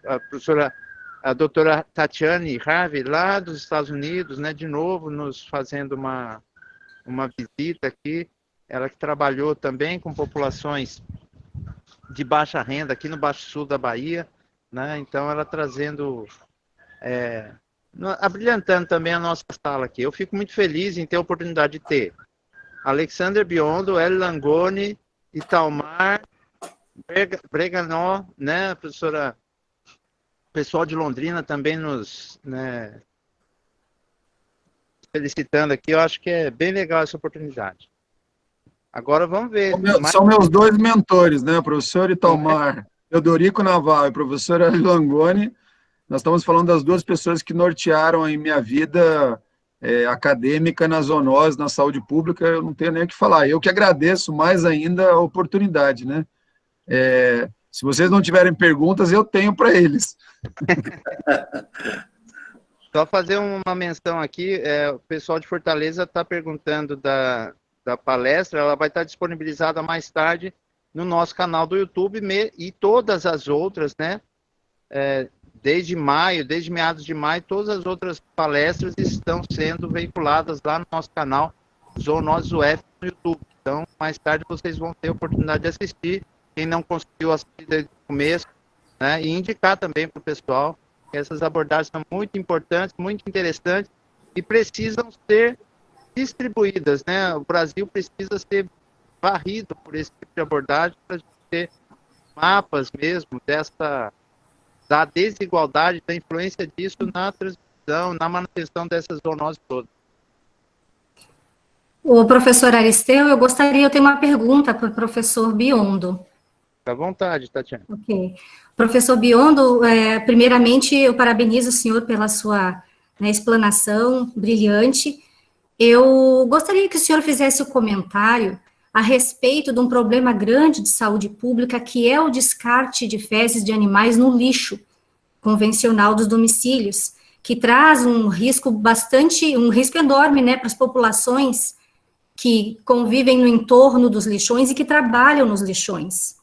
a doutora Tatiane Harvey, lá dos Estados Unidos, né, de novo, nos fazendo uma visita aqui, ela que trabalhou também com populações de baixa renda aqui no Baixo Sul da Bahia, né? Então, ela trazendo... abrilhantando também a nossa sala aqui. Eu fico muito feliz em ter a oportunidade de ter Alexander Biondo, El Langoni, Italmar, Breganó, né, a professora, pessoal de Londrina também nos, né, felicitando aqui, eu acho que é bem legal essa oportunidade. Agora vamos ver. São meus dois mentores, né? O professor Italmar Teodorico Naval e o professor Hélio Langoni. Nós estamos falando das duas pessoas que nortearam a minha vida acadêmica na zoonose, na saúde pública. Eu não tenho nem o que falar. Eu que agradeço mais ainda a oportunidade, né? Se vocês não tiverem perguntas, eu tenho para eles. Só fazer uma menção aqui, o pessoal de Fortaleza está perguntando da palestra, ela vai estar disponibilizada mais tarde no nosso canal do YouTube e todas as outras, né? Desde meados de maio, todas as outras palestras estão sendo veiculadas lá no nosso canal Zoonoses UF no YouTube. Então, mais tarde vocês vão ter a oportunidade de assistir. Quem não conseguiu assistir desde o começo, né? E indicar também para o pessoal que essas abordagens são muito importantes, muito interessantes e precisam ser distribuídas, né? O Brasil precisa ser varrido por esse tipo de abordagem para a gente ter mapas mesmo da desigualdade, da influência disso na transmissão, na manutenção dessas zoonoses todas. O professor Aristeu, eu tenho uma pergunta para o professor Biondo. Fica à vontade, Tatiana. Ok. Professor Biondo, primeiramente, eu parabenizo o senhor pela sua explanação brilhante. Eu gostaria que o senhor fizesse o comentário a respeito de um problema grande de saúde pública, que é o descarte de fezes de animais no lixo convencional dos domicílios, que traz um risco enorme, né, para as populações que convivem no entorno dos lixões e que trabalham nos lixões.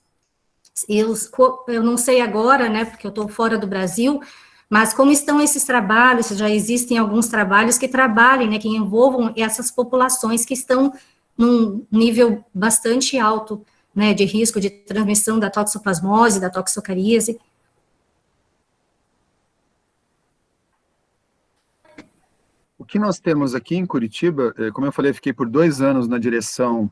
Eu não sei agora, né, porque eu estou fora do Brasil, mas como estão esses trabalhos? Já existem alguns trabalhos que trabalhem, né, que envolvam essas populações que estão num nível bastante alto, né, de risco de transmissão da toxoplasmose, da toxocaríase. O que nós temos aqui em Curitiba, como eu falei, eu fiquei por 2 anos na direção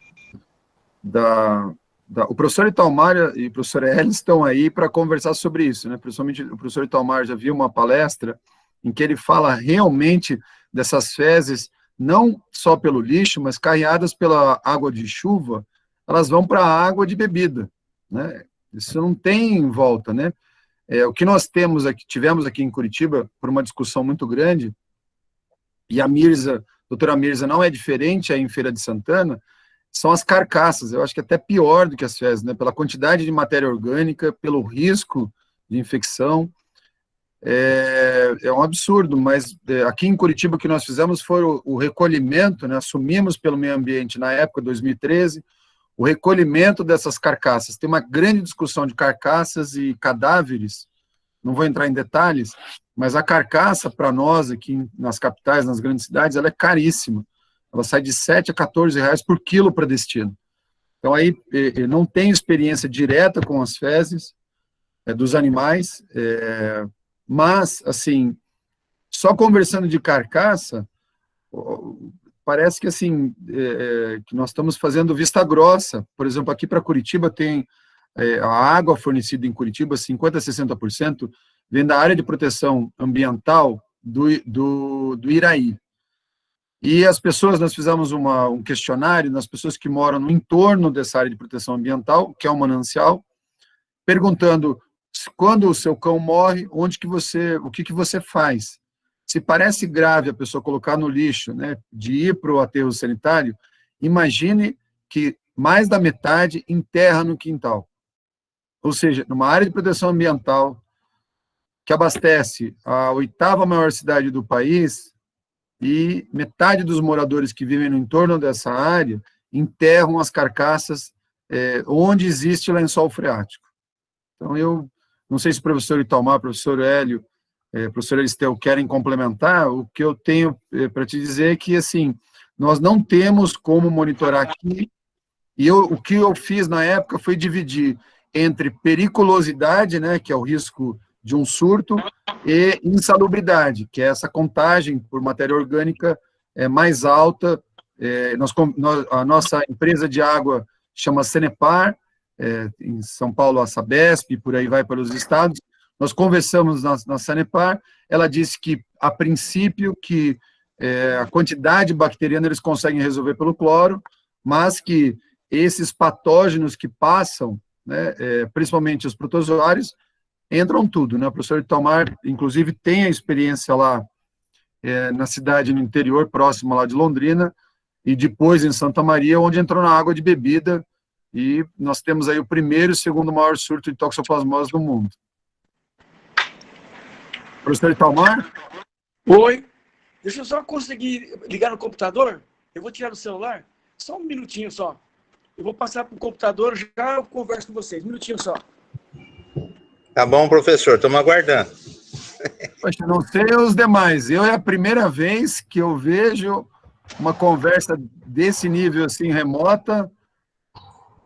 o professor Italmar e o professor Hélio estão aí para conversar sobre isso, né? Principalmente o professor Italmar já viu uma palestra em que ele fala realmente dessas fezes, não só pelo lixo, mas carreadas pela água de chuva, elas vão para a água de bebida, né? Isso não tem volta, né? O que nós tivemos aqui em Curitiba, por uma discussão muito grande, e a doutora Mirza não é diferente aí em Feira de Santana, são as carcaças. Eu acho que é até pior do que as fezes, né? Pela quantidade de matéria orgânica, pelo risco de infecção. É um absurdo, mas aqui em Curitiba o que nós fizemos foi o recolhimento, né? Assumimos pelo meio ambiente na época, 2013, o recolhimento dessas carcaças. Tem uma grande discussão de carcaças e cadáveres, não vou entrar em detalhes, mas a carcaça, para nós aqui nas capitais, nas grandes cidades, ela é caríssima. Ela sai de 7 a 14 reais por quilo para destino. Então, aí, não tenho experiência direta com as fezes dos animais, mas, assim, só conversando de carcaça, parece que, assim, que nós estamos fazendo vista grossa. Por exemplo, aqui para Curitiba tem a água fornecida em Curitiba, 50% a 60%, vem da área de proteção ambiental do Iraí. E as pessoas, nós fizemos um questionário nas pessoas que moram no entorno dessa área de proteção ambiental, que é um manancial, perguntando, quando o seu cão morre, o que você faz? Se parece grave a pessoa colocar no lixo, né, de ir para o aterro sanitário, imagine que mais da metade enterra no quintal. Ou seja, numa área de proteção ambiental que abastece a 8ª maior cidade do país, e metade dos moradores que vivem no entorno dessa área enterram as carcaças onde existe lençol freático. Então, eu não sei se o professor Italmar, professor Hélio, professor Aristeu querem complementar. O que eu tenho para te dizer é que, assim, nós não temos como monitorar aqui, e o que eu fiz na época foi dividir entre periculosidade, né, que é o risco de um surto, e insalubridade, que é essa contagem por matéria orgânica mais alta. A nossa empresa de água chama Sanepar, em São Paulo a Sabesp, por aí vai para os estados. Nós conversamos na Sanepar, ela disse que, a princípio, que a quantidade bacteriana eles conseguem resolver pelo cloro, mas que esses patógenos que passam, né, principalmente os protozoários, entram tudo, né? O professor Itamar, inclusive, tem a experiência lá na cidade, no interior, próximo lá de Londrina, e depois em Santa Maria, onde entrou na água de bebida, e nós temos aí o primeiro e segundo maior surto de toxoplasmose do mundo. Professor Itamar? Oi, deixa eu só conseguir ligar no computador, eu vou tirar do celular, só um minutinho só. Eu vou passar para o computador, já eu converso com vocês, um minutinho só. Tá bom, professor, estamos aguardando. Poxa, não sei os demais, é a primeira vez que eu vejo uma conversa desse nível, assim, remota.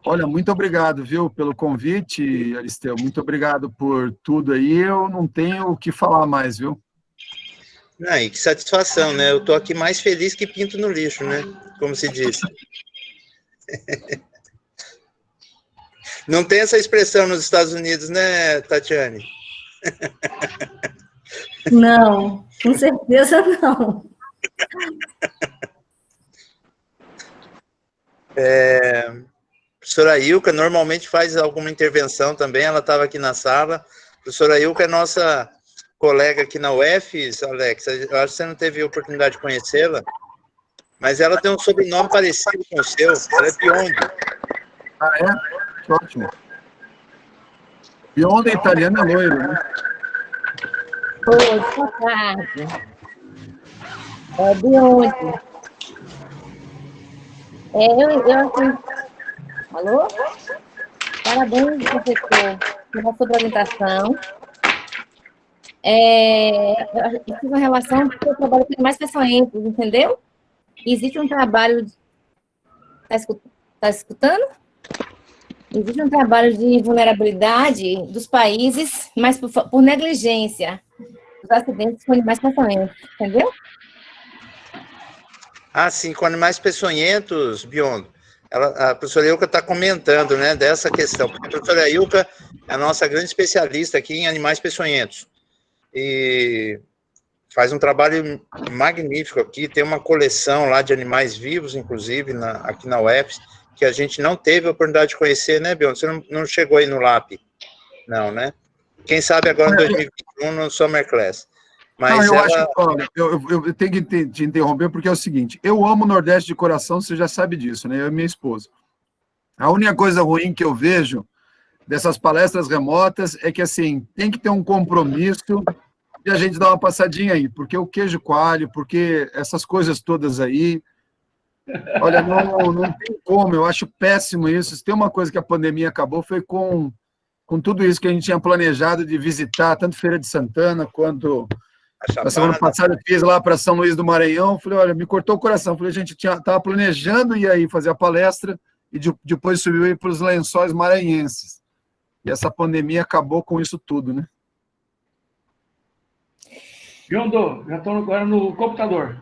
Olha, muito obrigado, viu, pelo convite, Aristeu, muito obrigado por tudo aí, eu não tenho o que falar mais, viu? E que satisfação, né? Eu tô aqui mais feliz que pinto no lixo, né? Como se diz. Não tem essa expressão nos Estados Unidos, né, Tatiane? Não, com certeza não. Professora Ilka normalmente faz alguma intervenção também, ela estava aqui na sala. Professora Ilka é nossa colega aqui na UF, Alex, eu acho que você não teve a oportunidade de conhecê-la, mas ela tem um sobrenome parecido com o seu, ela é Biondi. Ah, é? Que ótimo. Biondi italiano é loiro, né? Oi, boa tarde. Biondi. Alô? Parabéns, professor, pela sua apresentação. Eu fiz uma relação porque eu trabalho com mais peçonhentos, entendeu? Existe um trabalho... Está escutando? Existe um trabalho de vulnerabilidade dos países, mas por negligência dos acidentes com animais peçonhentos, entendeu? Ah, sim, com animais peçonhentos, Biondo. A professora Ilka está comentando, né, dessa questão, porque a professora Ilka é a nossa grande especialista aqui em animais peçonhentos. E faz um trabalho magnífico aqui, tem uma coleção lá de animais vivos, inclusive, aqui na UFS, que a gente não teve a oportunidade de conhecer, né, Biondo? Você não chegou aí no LAP? Não, né? Quem sabe agora em 2021 no Summer Class. Mas não, eu tenho que te interromper, porque é o seguinte, eu amo o Nordeste de coração, você já sabe disso, né? Eu e minha esposa. A única coisa ruim que eu vejo dessas palestras remotas é que, assim, tem que ter um compromisso e a gente dá uma passadinha aí, porque o queijo coalho, porque essas coisas todas aí, olha, não tem como, eu acho péssimo isso. Se tem uma coisa que a pandemia acabou, foi com tudo isso que a gente tinha planejado de visitar, tanto Feira de Santana, quanto... Na semana passada eu fiz lá para São Luís do Maranhão, falei, olha, me cortou o coração, falei, a gente estava planejando ir aí fazer a palestra e depois subiu aí para os Lençóis Maranhenses. E essa pandemia acabou com isso tudo, né? Biondo, já estou agora no computador.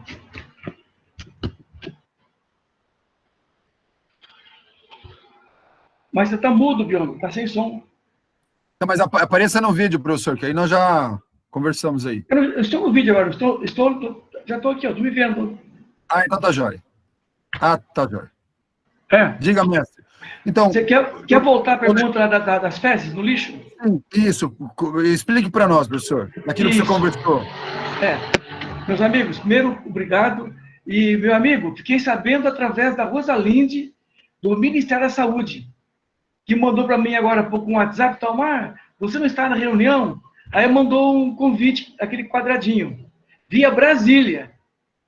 Mas você está mudo, Biondo, está sem som. Mas apareça no vídeo, professor, que aí nós já conversamos aí. Eu estou no vídeo agora, já estou aqui, estou me vendo. Ah, então tá jóia. Tá jóia. É. Diga, mestre. Então, você quer voltar à pergunta das fezes no lixo? Isso, explique para nós, professor, daquilo que você conversou. Meus amigos, primeiro, obrigado. E, meu amigo, fiquei sabendo através da Rosalinde, do Ministério da Saúde, que mandou para mim agora há pouco um WhatsApp, Itamar, você não está na reunião? Aí mandou um convite, aquele quadradinho, via Brasília.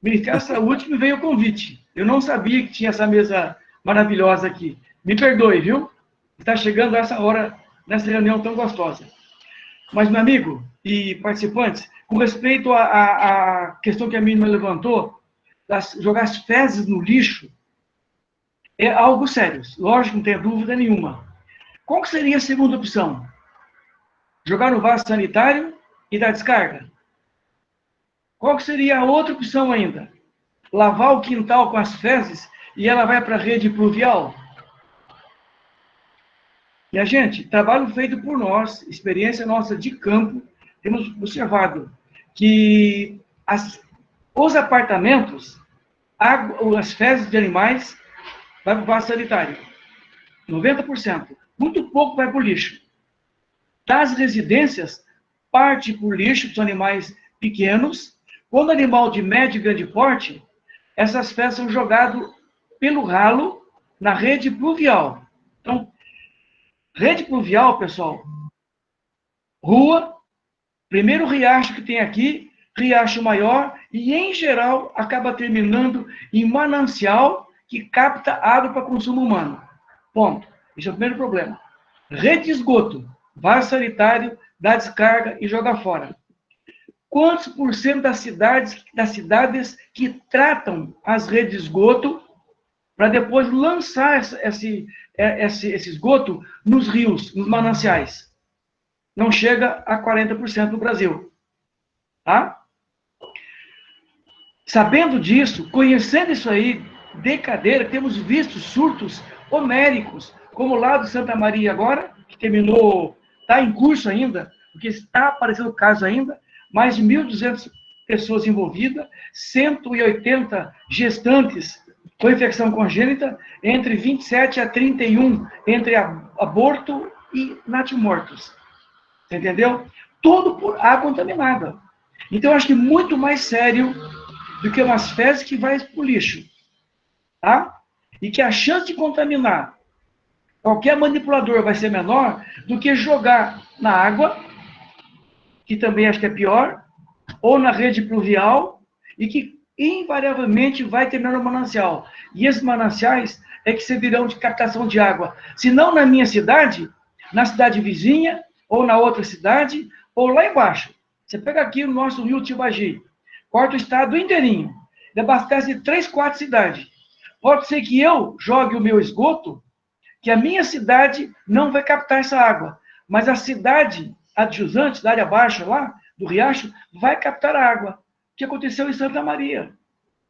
Ministério da Saúde me veio o convite. Eu não sabia que tinha essa mesa maravilhosa aqui. Me perdoe, viu? Está chegando essa hora, nessa reunião tão gostosa. Mas, meu amigo e participantes, com respeito à questão que a menina levantou, jogar as fezes no lixo, é algo sério. Lógico, não tenho dúvida nenhuma. Qual que seria a segunda opção? Jogar no vaso sanitário e dar descarga? Qual que seria a outra opção ainda? Lavar o quintal com as fezes e ela vai para a rede pluvial? E a gente, trabalho feito por nós, experiência nossa de campo, temos observado que Os apartamentos, as fezes de animais vai para o vaso sanitário. 90%. Muito pouco vai para o lixo. Das residências, parte por lixo dos animais pequenos. Quando animal de médio e grande porte, essas fezes são jogadas pelo ralo na rede pluvial. Então, rede pluvial, pessoal, rua, primeiro riacho que tem aqui, riacho maior, e, em geral, acaba terminando em manancial que capta água para consumo humano. Ponto. Esse é o primeiro problema. Rede de esgoto, vaso sanitário, dá descarga e joga fora. Quantos por cento das cidades que tratam as redes de esgoto para depois lançar esse esgoto nos rios, nos mananciais? Não chega a 40% no Brasil. Tá? Sabendo disso, conhecendo isso aí, de cadeira, temos visto surtos homéricos, como lá do Santa Maria agora, que terminou, está em curso ainda, porque está aparecendo caso ainda, mais de 1.200 pessoas envolvidas, 180 gestantes com infecção congênita, entre 27 a 31, entre aborto e natimortos. Entendeu? Tudo por água contaminada. Então, eu acho que muito mais sério do que umas fezes que vai para o lixo. Tá? E que a chance de contaminar qualquer manipulador vai ser menor do que jogar na água, que também acho que é pior, ou na rede pluvial, e que invariavelmente vai terminar no manancial. E esses mananciais é que servirão de captação de água. Se não na minha cidade, na cidade vizinha, ou na outra cidade, ou lá embaixo. Você pega aqui o nosso rio Tibagi, corta o estado inteirinho, ele abastece 3, 4 cidades. Pode ser que eu jogue o meu esgoto, que a minha cidade não vai captar essa água, mas a cidade adjusante, da área baixa lá, do riacho, vai captar a água. O que aconteceu em Santa Maria?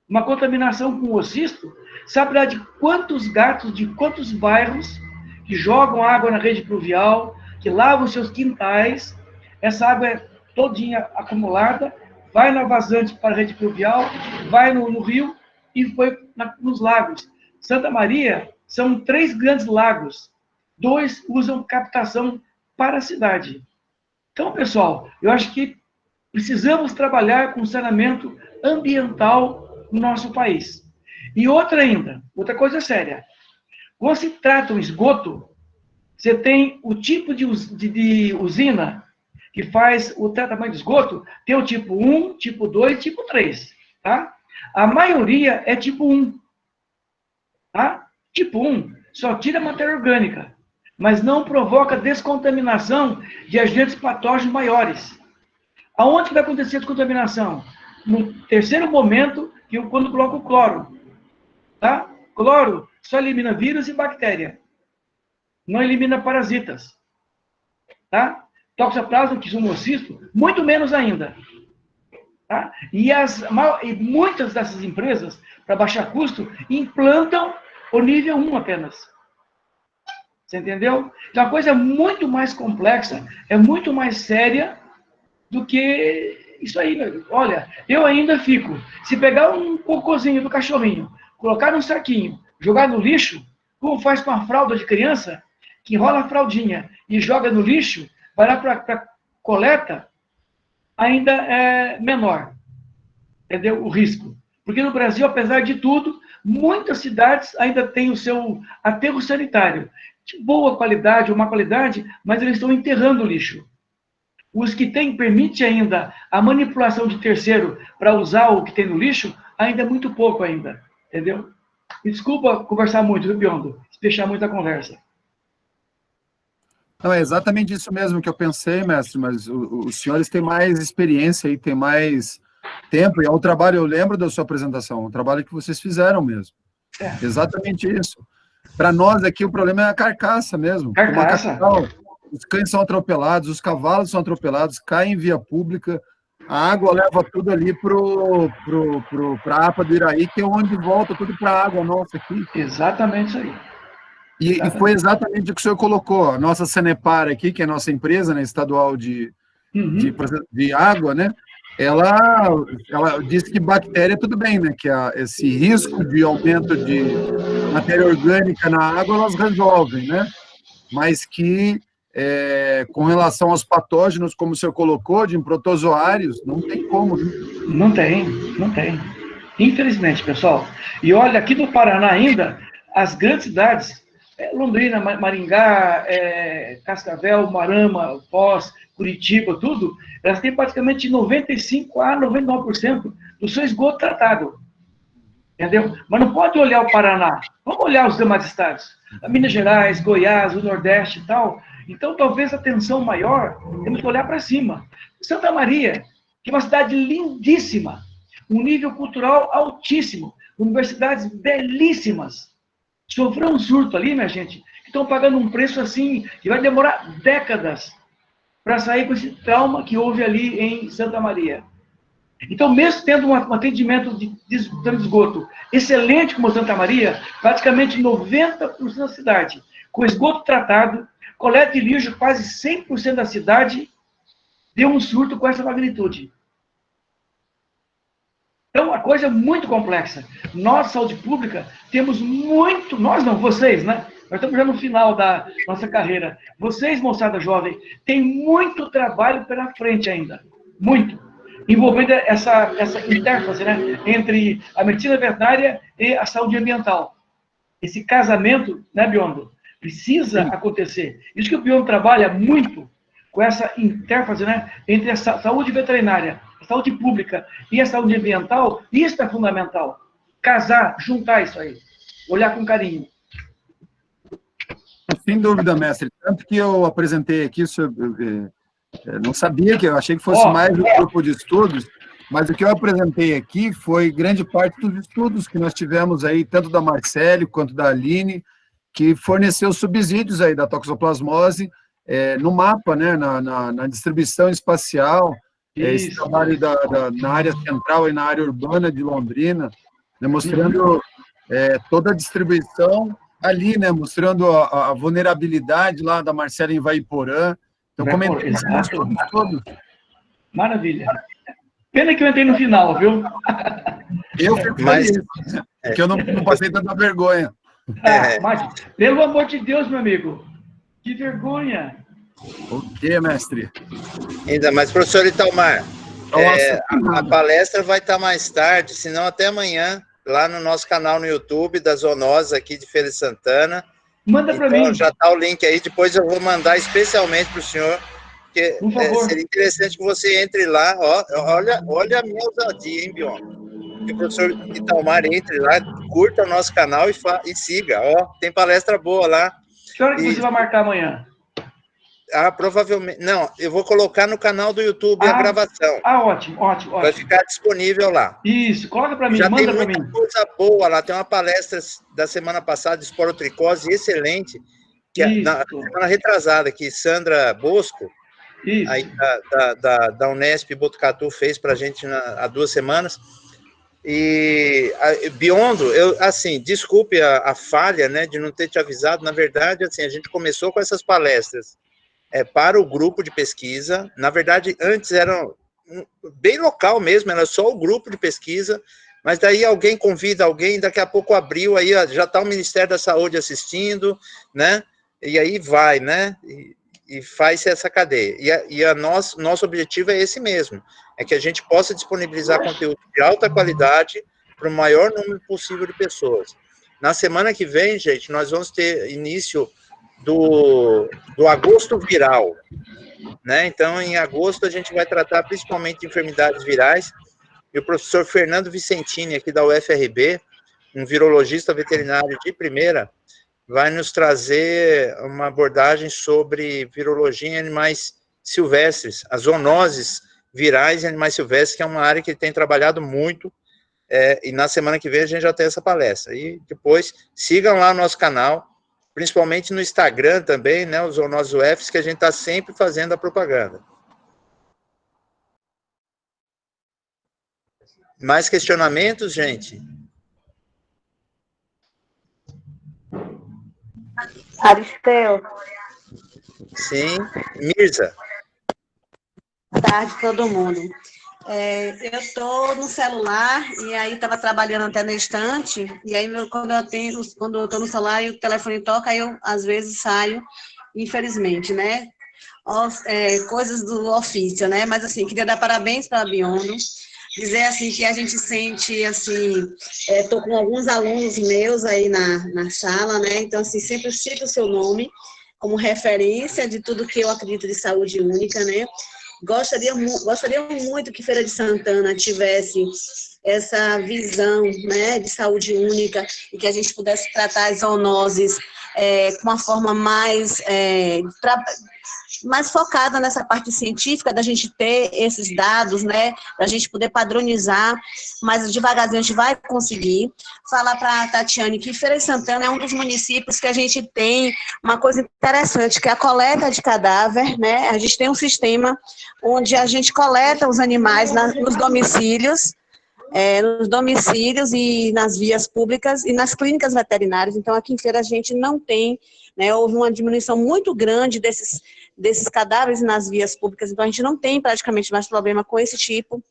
Uma contaminação com oocisto, sabe lá de quantos gatos, de quantos bairros que jogam água na rede pluvial, que lavam seus quintais, essa água é todinha acumulada, vai na vazante para a rede pluvial, vai no rio e foi nos lagos. Santa Maria são 3 grandes lagos, 2 usam captação para a cidade. Então, pessoal, eu acho que precisamos trabalhar com saneamento ambiental no nosso país. E outra coisa séria. Quando se trata o esgoto, você tem o tipo de usina que faz o tratamento de esgoto, tem o tipo 1, tipo 2 e tipo 3. Tá? A maioria é tipo 1. Tá? Tipo 1 só tira matéria orgânica, mas não provoca descontaminação de agentes patógenos maiores. Aonde que vai acontecer a descontaminação? No terceiro momento, quando coloca o cloro. Tá? Cloro só elimina vírus e bactéria. Não elimina parasitas. Tá? Toxoplasma, que são oocisto, muito menos ainda. Tá? E muitas dessas empresas, para baixar custo, implantam o nível 1 apenas. Você entendeu? Então, a coisa é muito mais complexa, é muito mais séria do que isso aí. Olha, eu ainda fico, se pegar um cocôzinho do cachorrinho, colocar num saquinho, jogar no lixo, como faz com a fralda de criança, que enrola a fraldinha e joga no lixo, vai lá para coleta, ainda é menor. Entendeu? O risco. Porque no Brasil, apesar de tudo, muitas cidades ainda têm o seu aterro sanitário. De boa qualidade ou má qualidade, mas eles estão enterrando o lixo. Os que têm, permite ainda a manipulação de terceiro para usar o que tem no lixo, ainda é muito pouco ainda. Entendeu? E desculpa conversar muito, viu, Biondo? Fechar muito a conversa. Não, é exatamente isso mesmo que eu pensei, mestre, mas os senhores têm mais experiência e têm mais tempo, e é um trabalho, eu lembro da sua apresentação, um trabalho que vocês fizeram mesmo. É. Exatamente isso. Para nós aqui o problema é a carcaça mesmo. Carcaça. Capital, os cães são atropelados, os cavalos são atropelados, caem em via pública, a água leva tudo ali para a APA do Iraí, que é onde volta tudo para a água nossa aqui. Exatamente isso aí. E foi exatamente o que o senhor colocou. A nossa Sanepar aqui, que é a nossa empresa, né, estadual de água, né? ela disse que bactéria tudo bem, né? Que esse risco de aumento de matéria orgânica na água elas resolvem, né? Mas que com relação aos patógenos, como o senhor colocou, de protozoários, não tem como, né? Não tem, não tem. Infelizmente, pessoal. E olha, aqui no Paraná ainda, as grandes cidades, Londrina, Maringá, Cascavel, Marama, Foz, Curitiba, tudo, elas têm praticamente 95% a 99% do seu esgoto tratado. Entendeu? Mas não pode olhar o Paraná. Vamos olhar os demais estados. Minas Gerais, Goiás, o Nordeste e tal. Então, talvez a atenção maior, temos que olhar para cima. Santa Maria, que é uma cidade lindíssima, um nível cultural altíssimo, universidades belíssimas. Sofreu um surto ali, minha gente, que estão pagando um preço assim, que vai demorar décadas para sair com esse trauma que houve ali em Santa Maria. Então, mesmo tendo um atendimento de esgoto excelente como Santa Maria, praticamente 90% da cidade, com esgoto tratado, coleta de lixo quase 100% da cidade, deu um surto com essa magnitude. Então, a coisa é muito complexa. Nós, saúde pública, temos muito... Nós não, vocês, né? Nós estamos já no final da nossa carreira. Vocês, moçada jovem, têm muito trabalho pela frente ainda. Muito. Envolvendo essa interface, né? Entre a medicina veterinária e a saúde ambiental. Esse casamento, né, Biondo? Precisa acontecer. Isso que o Biondo trabalha muito com essa interface, né? Entre a saúde veterinária, a saúde pública e a saúde ambiental. Isso é fundamental. Casar, juntar isso aí. Olhar com carinho. Sem dúvida, mestre. Tanto que eu apresentei aqui, não sabia, que eu achei que fosse mais um grupo de estudos, mas o que eu apresentei aqui foi grande parte dos estudos que nós tivemos aí, tanto da Marcele quanto da Aline, que forneceu subsídios aí da toxoplasmose no mapa, né, na distribuição espacial, esse trabalho na área central e na área urbana de Londrina, né, mostrando toda a distribuição ali, né, mostrando a vulnerabilidade lá da Marcela em Vaiporã. Então, comentei todos. Maravilha. Pena que eu entrei no final, viu? Eu fico feliz, porque eu não passei tanta vergonha. Mas, pelo amor de Deus, meu amigo, que vergonha. O quê, mestre? Ainda mais, professor Italmar, a palestra vai estar mais tarde, se não até amanhã, lá no nosso canal no YouTube, da Zoonoses aqui de Feira de Santana. Manda para mim. Já está o link aí, depois eu vou mandar especialmente para o senhor, porque seria interessante que você entre lá, olha a minha ousadia, hein, Bion? Que o professor Italmar entre lá, curta o nosso canal e siga, tem palestra boa lá. Que hora que você vai marcar amanhã? Provavelmente, não, eu vou colocar no canal do YouTube a gravação. Ótimo. Vai ficar disponível lá. Isso, coloca para mim, já manda para mim. Já tem muita coisa boa lá, tem uma palestra da semana passada de esporotricose excelente, que na semana retrasada, que Sandra Bosco, aí, da Unesp Botucatu, fez para a gente há 2 semanas. E, Biondo, desculpe a falha, né, de não ter te avisado, na verdade, assim, a gente começou com essas palestras para o grupo de pesquisa, na verdade, antes era bem local mesmo, era só o grupo de pesquisa, mas daí alguém convida alguém, daqui a pouco abriu, aí já está o Ministério da Saúde assistindo, né, e aí vai, né, e faz essa cadeia, e nosso objetivo é esse mesmo, é que a gente possa disponibilizar conteúdo de alta qualidade para o maior número possível de pessoas. Na semana que vem, gente, nós vamos ter início do agosto viral, né? Então, em agosto, a gente vai tratar principalmente de enfermidades virais, e o professor Fernando Vicentini, aqui da UFRB, um virologista veterinário de primeira, vai nos trazer uma abordagem sobre virologia em animais silvestres, as zoonoses virais em animais silvestres, que é uma área que ele tem trabalhado muito, e na semana que vem a gente já tem essa palestra. E depois, sigam lá o nosso canal, principalmente no Instagram também, né, os Zoonoses UFs, que a gente está sempre fazendo a propaganda. Mais questionamentos, gente? Aristeu. Sim. Mirza. Boa tarde, todo mundo. Eu estou no celular e aí estava trabalhando até na estante, e aí quando eu estou no celular e o telefone toca, aí eu às vezes saio, infelizmente, né? Coisas do ofício, né? Mas assim, queria dar parabéns para a Biondo, dizer assim que a gente sente assim, estou com alguns alunos meus aí na sala, né? Então assim, sempre cito o seu nome como referência de tudo que eu acredito de saúde única, né? Gostaria muito que Feira de Santana tivesse essa visão, né, de saúde única e que a gente pudesse tratar as zoonoses com uma forma mais focada nessa parte científica, da gente ter esses dados, né, da gente poder padronizar, mas devagarzinho a gente vai conseguir. Falar para a Tatiane que Feira de Santana é um dos municípios que a gente tem uma coisa interessante, que é a coleta de cadáver, né, a gente tem um sistema onde a gente coleta os animais nos domicílios e nas vias públicas e nas clínicas veterinárias. Então, aqui em Feira a gente não tem, né, houve uma diminuição muito grande desses cadáveres nas vias públicas, então a gente não tem praticamente mais problema com esse tipo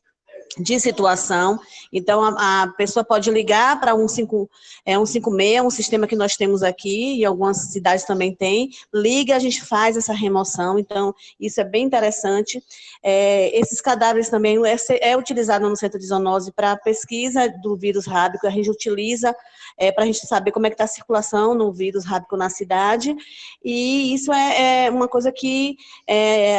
de situação. Então, a pessoa pode ligar para 156, um sistema que nós temos aqui, e algumas cidades também tem, liga, a gente faz essa remoção, então, isso é bem interessante. Esses cadáveres também é utilizado no Centro de Zoonose para pesquisa do vírus rábico, a gente utiliza para a gente saber como é que está a circulação no vírus rábico na cidade, e isso é uma coisa que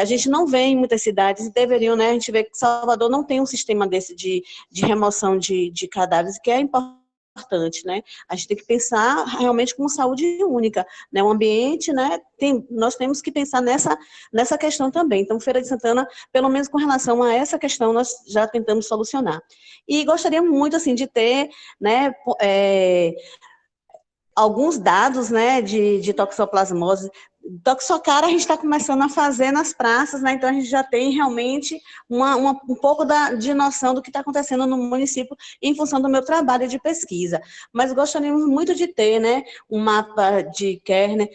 a gente não vê em muitas cidades, e deveriam, né, a gente vê que Salvador não tem um sistema desse de remoção de cadáveres, que é importante, né? A gente tem que pensar realmente como saúde única, né? O ambiente, né? Nós temos que pensar nessa questão também. Então, Feira de Santana, pelo menos com relação a essa questão, nós já tentamos solucionar. E gostaria muito, assim, de ter, né, alguns dados, né, de toxoplasmose. Toxocara a gente está começando a fazer nas praças, né? Então a gente já tem realmente um pouco de noção do que está acontecendo no município em função do meu trabalho de pesquisa. Mas gostaríamos muito de ter, né, um mapa de Kerner,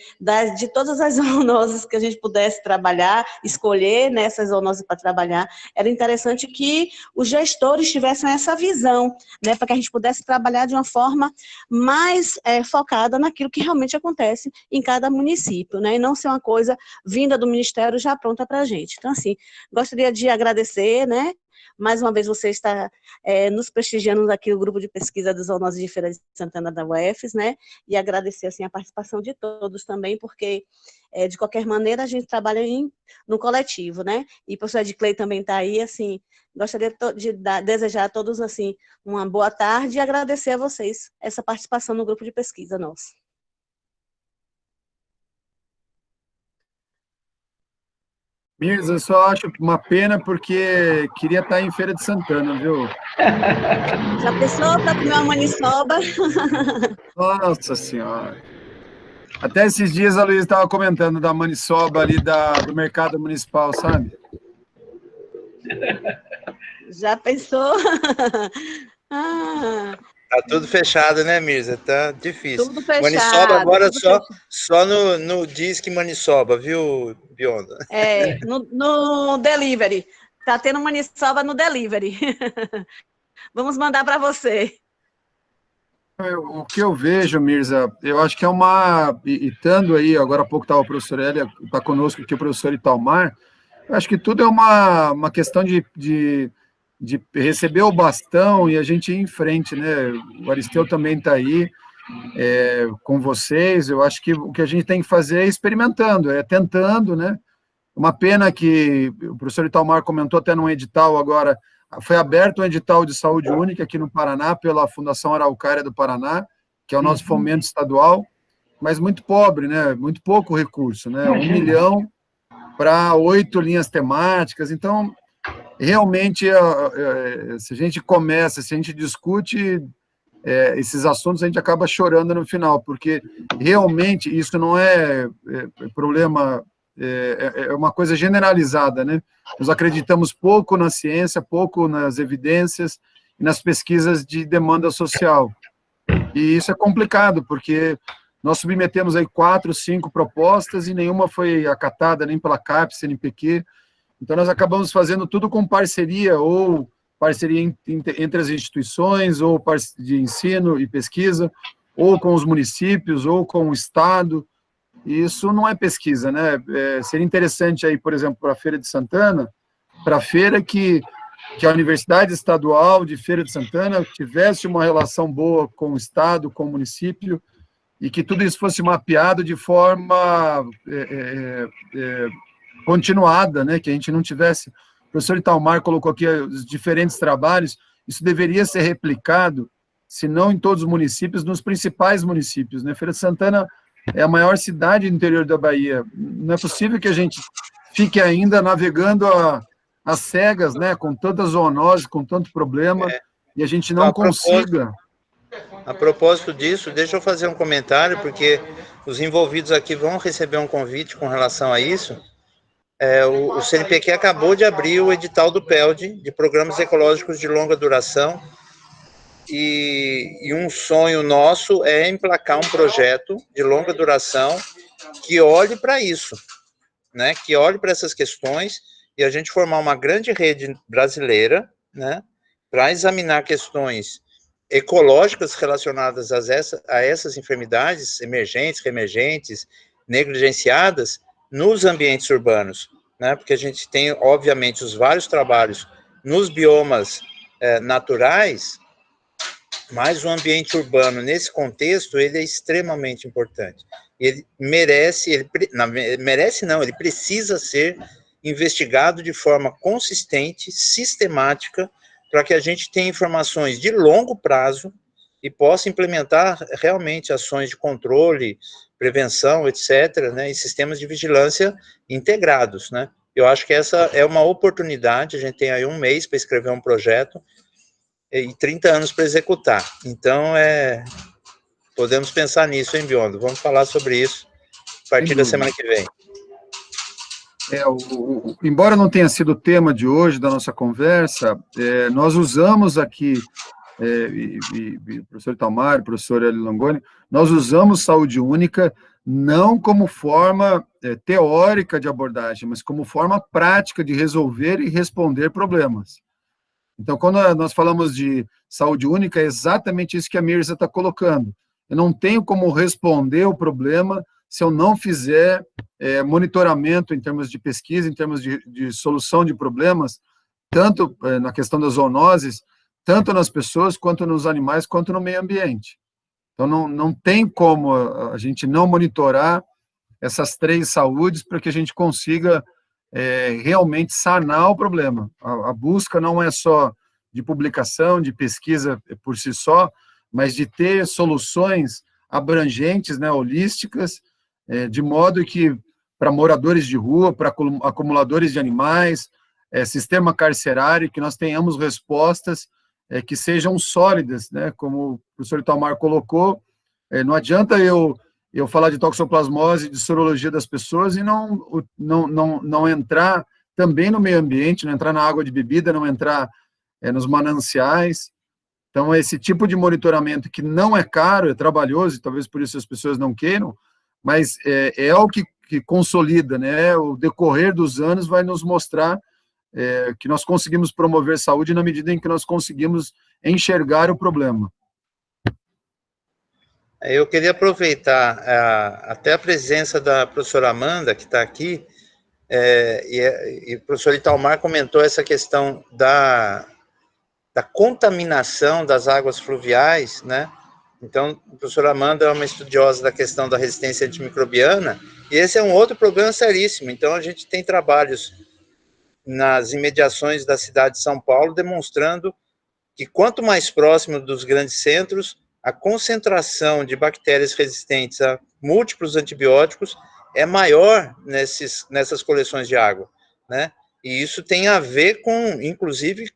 de todas as zoonoses que a gente pudesse trabalhar, escolher nessas zoonoses para trabalhar. Era interessante que os gestores tivessem essa visão, né, para que a gente pudesse trabalhar de uma forma mais focada naquilo que realmente acontece em cada município, né? E não ser uma coisa vinda do Ministério já pronta para a gente. Então, assim, gostaria de agradecer, né? Mais uma vez você está nos prestigiando aqui, o grupo de pesquisa dos zoonoses de Feira de Santana da UFES, né? E agradecer, assim, a participação de todos também, porque, de qualquer maneira, a gente trabalha no coletivo, né? E o professor Edclei também está aí, assim, gostaria de desejar a todos, assim, uma boa tarde e agradecer a vocês essa participação no grupo de pesquisa nosso. Mirza, eu só acho uma pena porque queria estar em Feira de Santana, viu? Já pensou para comer uma maniçoba? Nossa Senhora. Até esses dias a Luísa estava comentando da maniçoba ali do mercado municipal, sabe? Já pensou? Tá tudo fechado, né, Mirza? Tá difícil. Tudo fechado. Maniçoba agora só no Disque Maniçoba, viu, Bionda? No delivery. Tá tendo maniçoba no delivery. Vamos mandar para você. O que eu vejo, Mirza, eu acho que é e estando aí, agora há pouco estava o professor Elia, está conosco aqui o professor Italmar, eu acho que tudo é uma questão de receber o bastão e a gente ir em frente, né? O Aristeu também está aí com vocês. Eu acho que o que a gente tem que fazer é experimentando, tentando, né? Uma pena que o professor Italmar comentou até num edital agora, foi aberto um edital de saúde única aqui no Paraná pela Fundação Araucária do Paraná, que é o nosso fomento estadual, mas muito pobre, né? Muito pouco recurso, né? 1 milhão para 8 linhas temáticas. Então, realmente, se a gente discute esses assuntos, a gente acaba chorando no final, porque realmente isso não é problema, é uma coisa generalizada, né? Nós acreditamos pouco na ciência, pouco nas evidências e nas pesquisas de demanda social. E isso é complicado, porque nós submetemos aí 4, 5 propostas e nenhuma foi acatada nem pela CAPES, CNPq. Então, nós acabamos fazendo tudo com parceria, ou parceria entre as instituições, ou de ensino e pesquisa, ou com os municípios, ou com o Estado. E isso não é pesquisa, né? Seria interessante aí, por exemplo, para a Feira de Santana, para a feira que a Universidade Estadual de Feira de Santana tivesse uma relação boa com o Estado, com o município, e que tudo isso fosse mapeado de forma continuada, né? Que a gente não tivesse... O professor Italmar colocou aqui os diferentes trabalhos, isso deveria ser replicado, se não em todos os municípios, nos principais municípios, né? Feira de Santana é a maior cidade do interior da Bahia. Não é possível que a gente fique ainda navegando às cegas, né? Com tanta zoonose, com tanto problema, e a gente não consiga... A propósito disso, deixa eu fazer um comentário, porque os envolvidos aqui vão receber um convite com relação a isso. O CNPq acabou de abrir o edital do PELD, de Programas Ecológicos de Longa Duração, e um sonho nosso é emplacar um projeto de longa duração que olhe para isso, né? Que olhe para essas questões, e a gente formar uma grande rede brasileira, né? Para examinar questões ecológicas relacionadas a essas enfermidades emergentes, reemergentes, negligenciadas nos ambientes urbanos, né? Porque a gente tem, obviamente, os vários trabalhos nos biomas naturais, mas o ambiente urbano, nesse contexto, ele é extremamente importante. Ele merece, ele precisa ser investigado de forma consistente, sistemática, para que a gente tenha informações de longo prazo e possa implementar realmente ações de controle, prevenção, etc., né, e sistemas de vigilância integrados, né? Eu acho que essa é uma oportunidade, a gente tem aí um mês para escrever um projeto e 30 anos para executar. Então, podemos pensar nisso, hein, Biondo? Vamos falar sobre isso a partir da semana que vem. Embora não tenha sido o tema de hoje, da nossa conversa, nós usamos aqui, o professor Italmar, o professor Hélio Langoni, nós usamos saúde única não como forma teórica de abordagem, mas como forma prática de resolver e responder problemas. Então, quando nós falamos de saúde única, é exatamente isso que a Mirza está colocando. Eu não tenho como responder o problema se eu não fizer monitoramento em termos de pesquisa, em termos de solução de problemas, tanto na questão das zoonoses, tanto nas pessoas, quanto nos animais, quanto no meio ambiente. Então, não tem como a gente não monitorar essas três saúdes para que a gente consiga realmente sanar o problema. A busca não é só de publicação, de pesquisa por si só, mas de ter soluções abrangentes, né, holísticas, de modo que para moradores de rua, para acumuladores de animais, sistema carcerário, que nós tenhamos respostas que sejam sólidas, né, como o professor Italmar colocou. Não adianta eu falar de toxoplasmose, de sorologia das pessoas e não entrar também no meio ambiente, não entrar na água de bebida, não entrar nos mananciais. Então, esse tipo de monitoramento que não é caro, é trabalhoso, e talvez por isso as pessoas não queiram, mas é algo que consolida, né? O decorrer dos anos vai nos mostrar que nós conseguimos promover saúde na medida em que nós conseguimos enxergar o problema. Eu queria aproveitar até a presença da professora Amanda, que está aqui, e o professor Italmar comentou essa questão da contaminação das águas fluviais, né? Então, a professora Amanda é uma estudiosa da questão da resistência antimicrobiana, e esse é um outro problema seríssimo. Então, a gente tem trabalhos nas imediações da cidade de São Paulo, demonstrando que quanto mais próximo dos grandes centros, a concentração de bactérias resistentes a múltiplos antibióticos é maior nessas coleções de água, né? E isso tem a ver com, inclusive,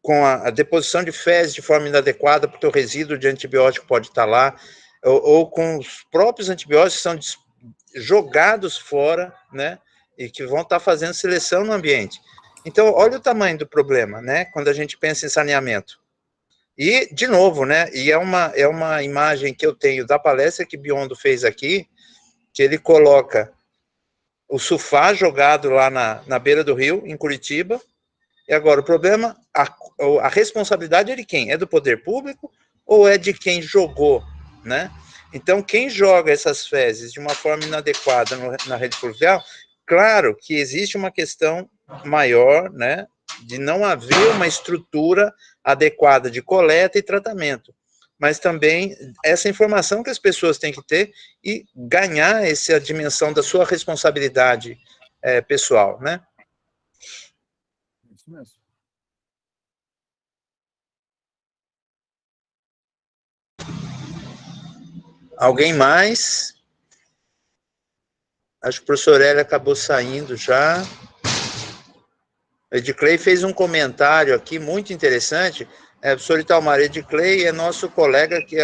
com a deposição de fezes de forma inadequada, porque o resíduo de antibiótico pode estar lá, ou com os próprios antibióticos que são jogados fora, né? E que vão estar fazendo seleção no ambiente. Então, olha o tamanho do problema, né? Quando a gente pensa em saneamento. E, de novo, né? E é uma imagem que eu tenho da palestra que Biondo fez aqui, que ele coloca o Sufá jogado lá na beira do rio, em Curitiba. E agora, o problema, a responsabilidade é de quem? É do poder público ou é de quem jogou, né? Então, quem joga essas fezes de uma forma inadequada na rede fluvial, claro que existe uma questão maior, né, de não haver uma estrutura adequada de coleta e tratamento, mas também essa informação que as pessoas têm que ter e ganhar essa dimensão da sua responsabilidade pessoal, né? Isso mesmo. Alguém mais? Acho que o professor Hélio acabou saindo já. O Edclei fez um comentário aqui muito interessante. Professor Italmar, Edclei é nosso colega, que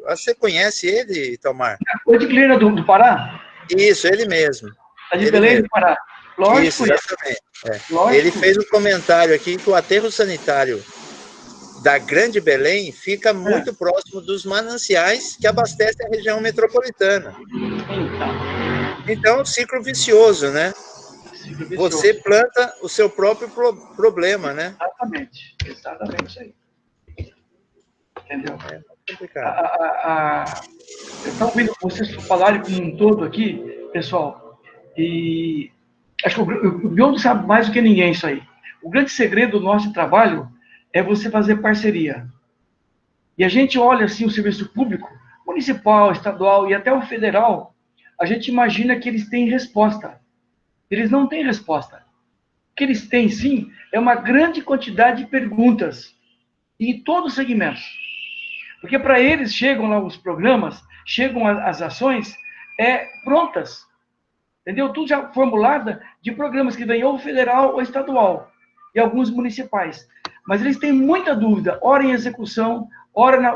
você conhece ele, Italmar? O Edclei é do Pará? Isso, ele mesmo. É de Belém do Pará. Lógico. Isso, exatamente. Lógico. Ele fez um comentário aqui que o aterro sanitário da Grande Belém fica muito próximo dos mananciais que abastecem a região metropolitana. Então, é um ciclo vicioso, né? Você planta o seu próprio problema, né? Exatamente isso aí. Entendeu? É complicado. Eu estou ouvindo vocês falarem como um todo aqui, pessoal, e acho que o Biondo sabe mais do que ninguém isso aí. O grande segredo do nosso trabalho é você fazer parceria. E a gente olha assim o serviço público, municipal, estadual e até o federal, a gente imagina que eles têm resposta. Eles não têm resposta. O que eles têm, sim, é uma grande quantidade de perguntas em todos os segmentos. Porque para eles chegam lá os programas, chegam as ações prontas. Entendeu? Tudo já formulada de programas que vêm ou federal ou estadual, e alguns municipais. Mas eles têm muita dúvida, ora em execução, ora na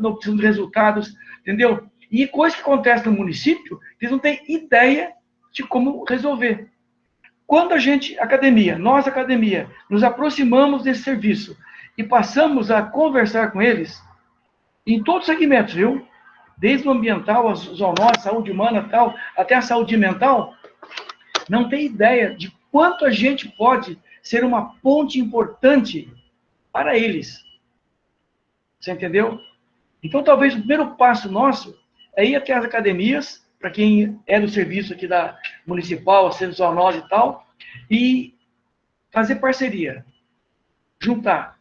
obtenção de resultados, entendeu? E coisa que acontece no município, eles não têm ideia de como resolver. Quando nós, academia, nos aproximamos desse serviço e passamos a conversar com eles, em todos os segmentos, viu? Desde o ambiental, a zoonose, saúde humana, tal, até a saúde mental, não tem ideia de quanto a gente pode ser uma ponte importante para eles. Você entendeu? Então, talvez o primeiro passo nosso é ir até as academias, para quem é do serviço aqui da municipal, sendo zoonose e tal, e fazer parceria, juntar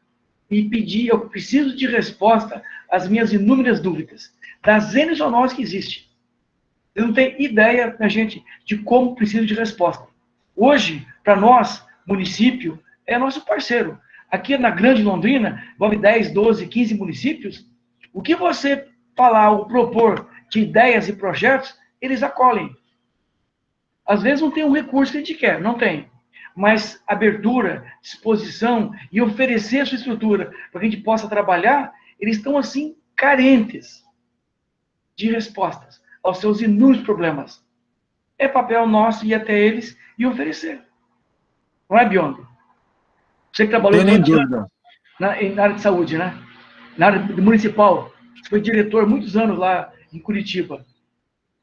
e pedir, eu preciso de resposta às minhas inúmeras dúvidas, das N zoonoses que existem. Eu não tenho ideia, minha gente, de como preciso de resposta. Hoje, para nós, município, é nosso parceiro. Aqui na Grande Londrina, envolve 10, 12, 15 municípios. O que você falar ou propor de ideias e projetos, eles acolhem. Às vezes não tem um recurso que a gente quer, não tem. Mas abertura, disposição e oferecer a sua estrutura para que a gente possa trabalhar, eles estão, assim, carentes de respostas aos seus inúmeros problemas. É papel nosso ir até eles e oferecer. Não é, Biondo? Você que trabalhou na área de saúde, né? Na área municipal. Você foi diretor muitos anos lá em Curitiba.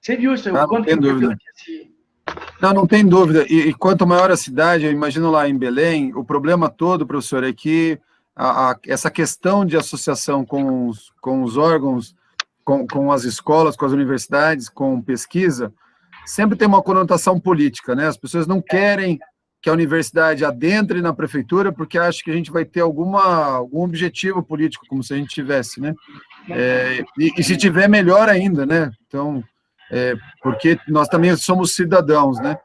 Você viu isso aí? Não tem dúvida. Não tem dúvida. E quanto maior a cidade, eu imagino lá em Belém, o problema todo, professor, é que essa questão de associação com os órgãos, com as escolas, com as universidades, com pesquisa, sempre tem uma conotação política, né? As pessoas não querem que a universidade adentre na prefeitura porque acham que a gente vai ter algum objetivo político, como se a gente tivesse, né? E se tiver, melhor ainda, né? Então, porque nós também somos cidadãos, né?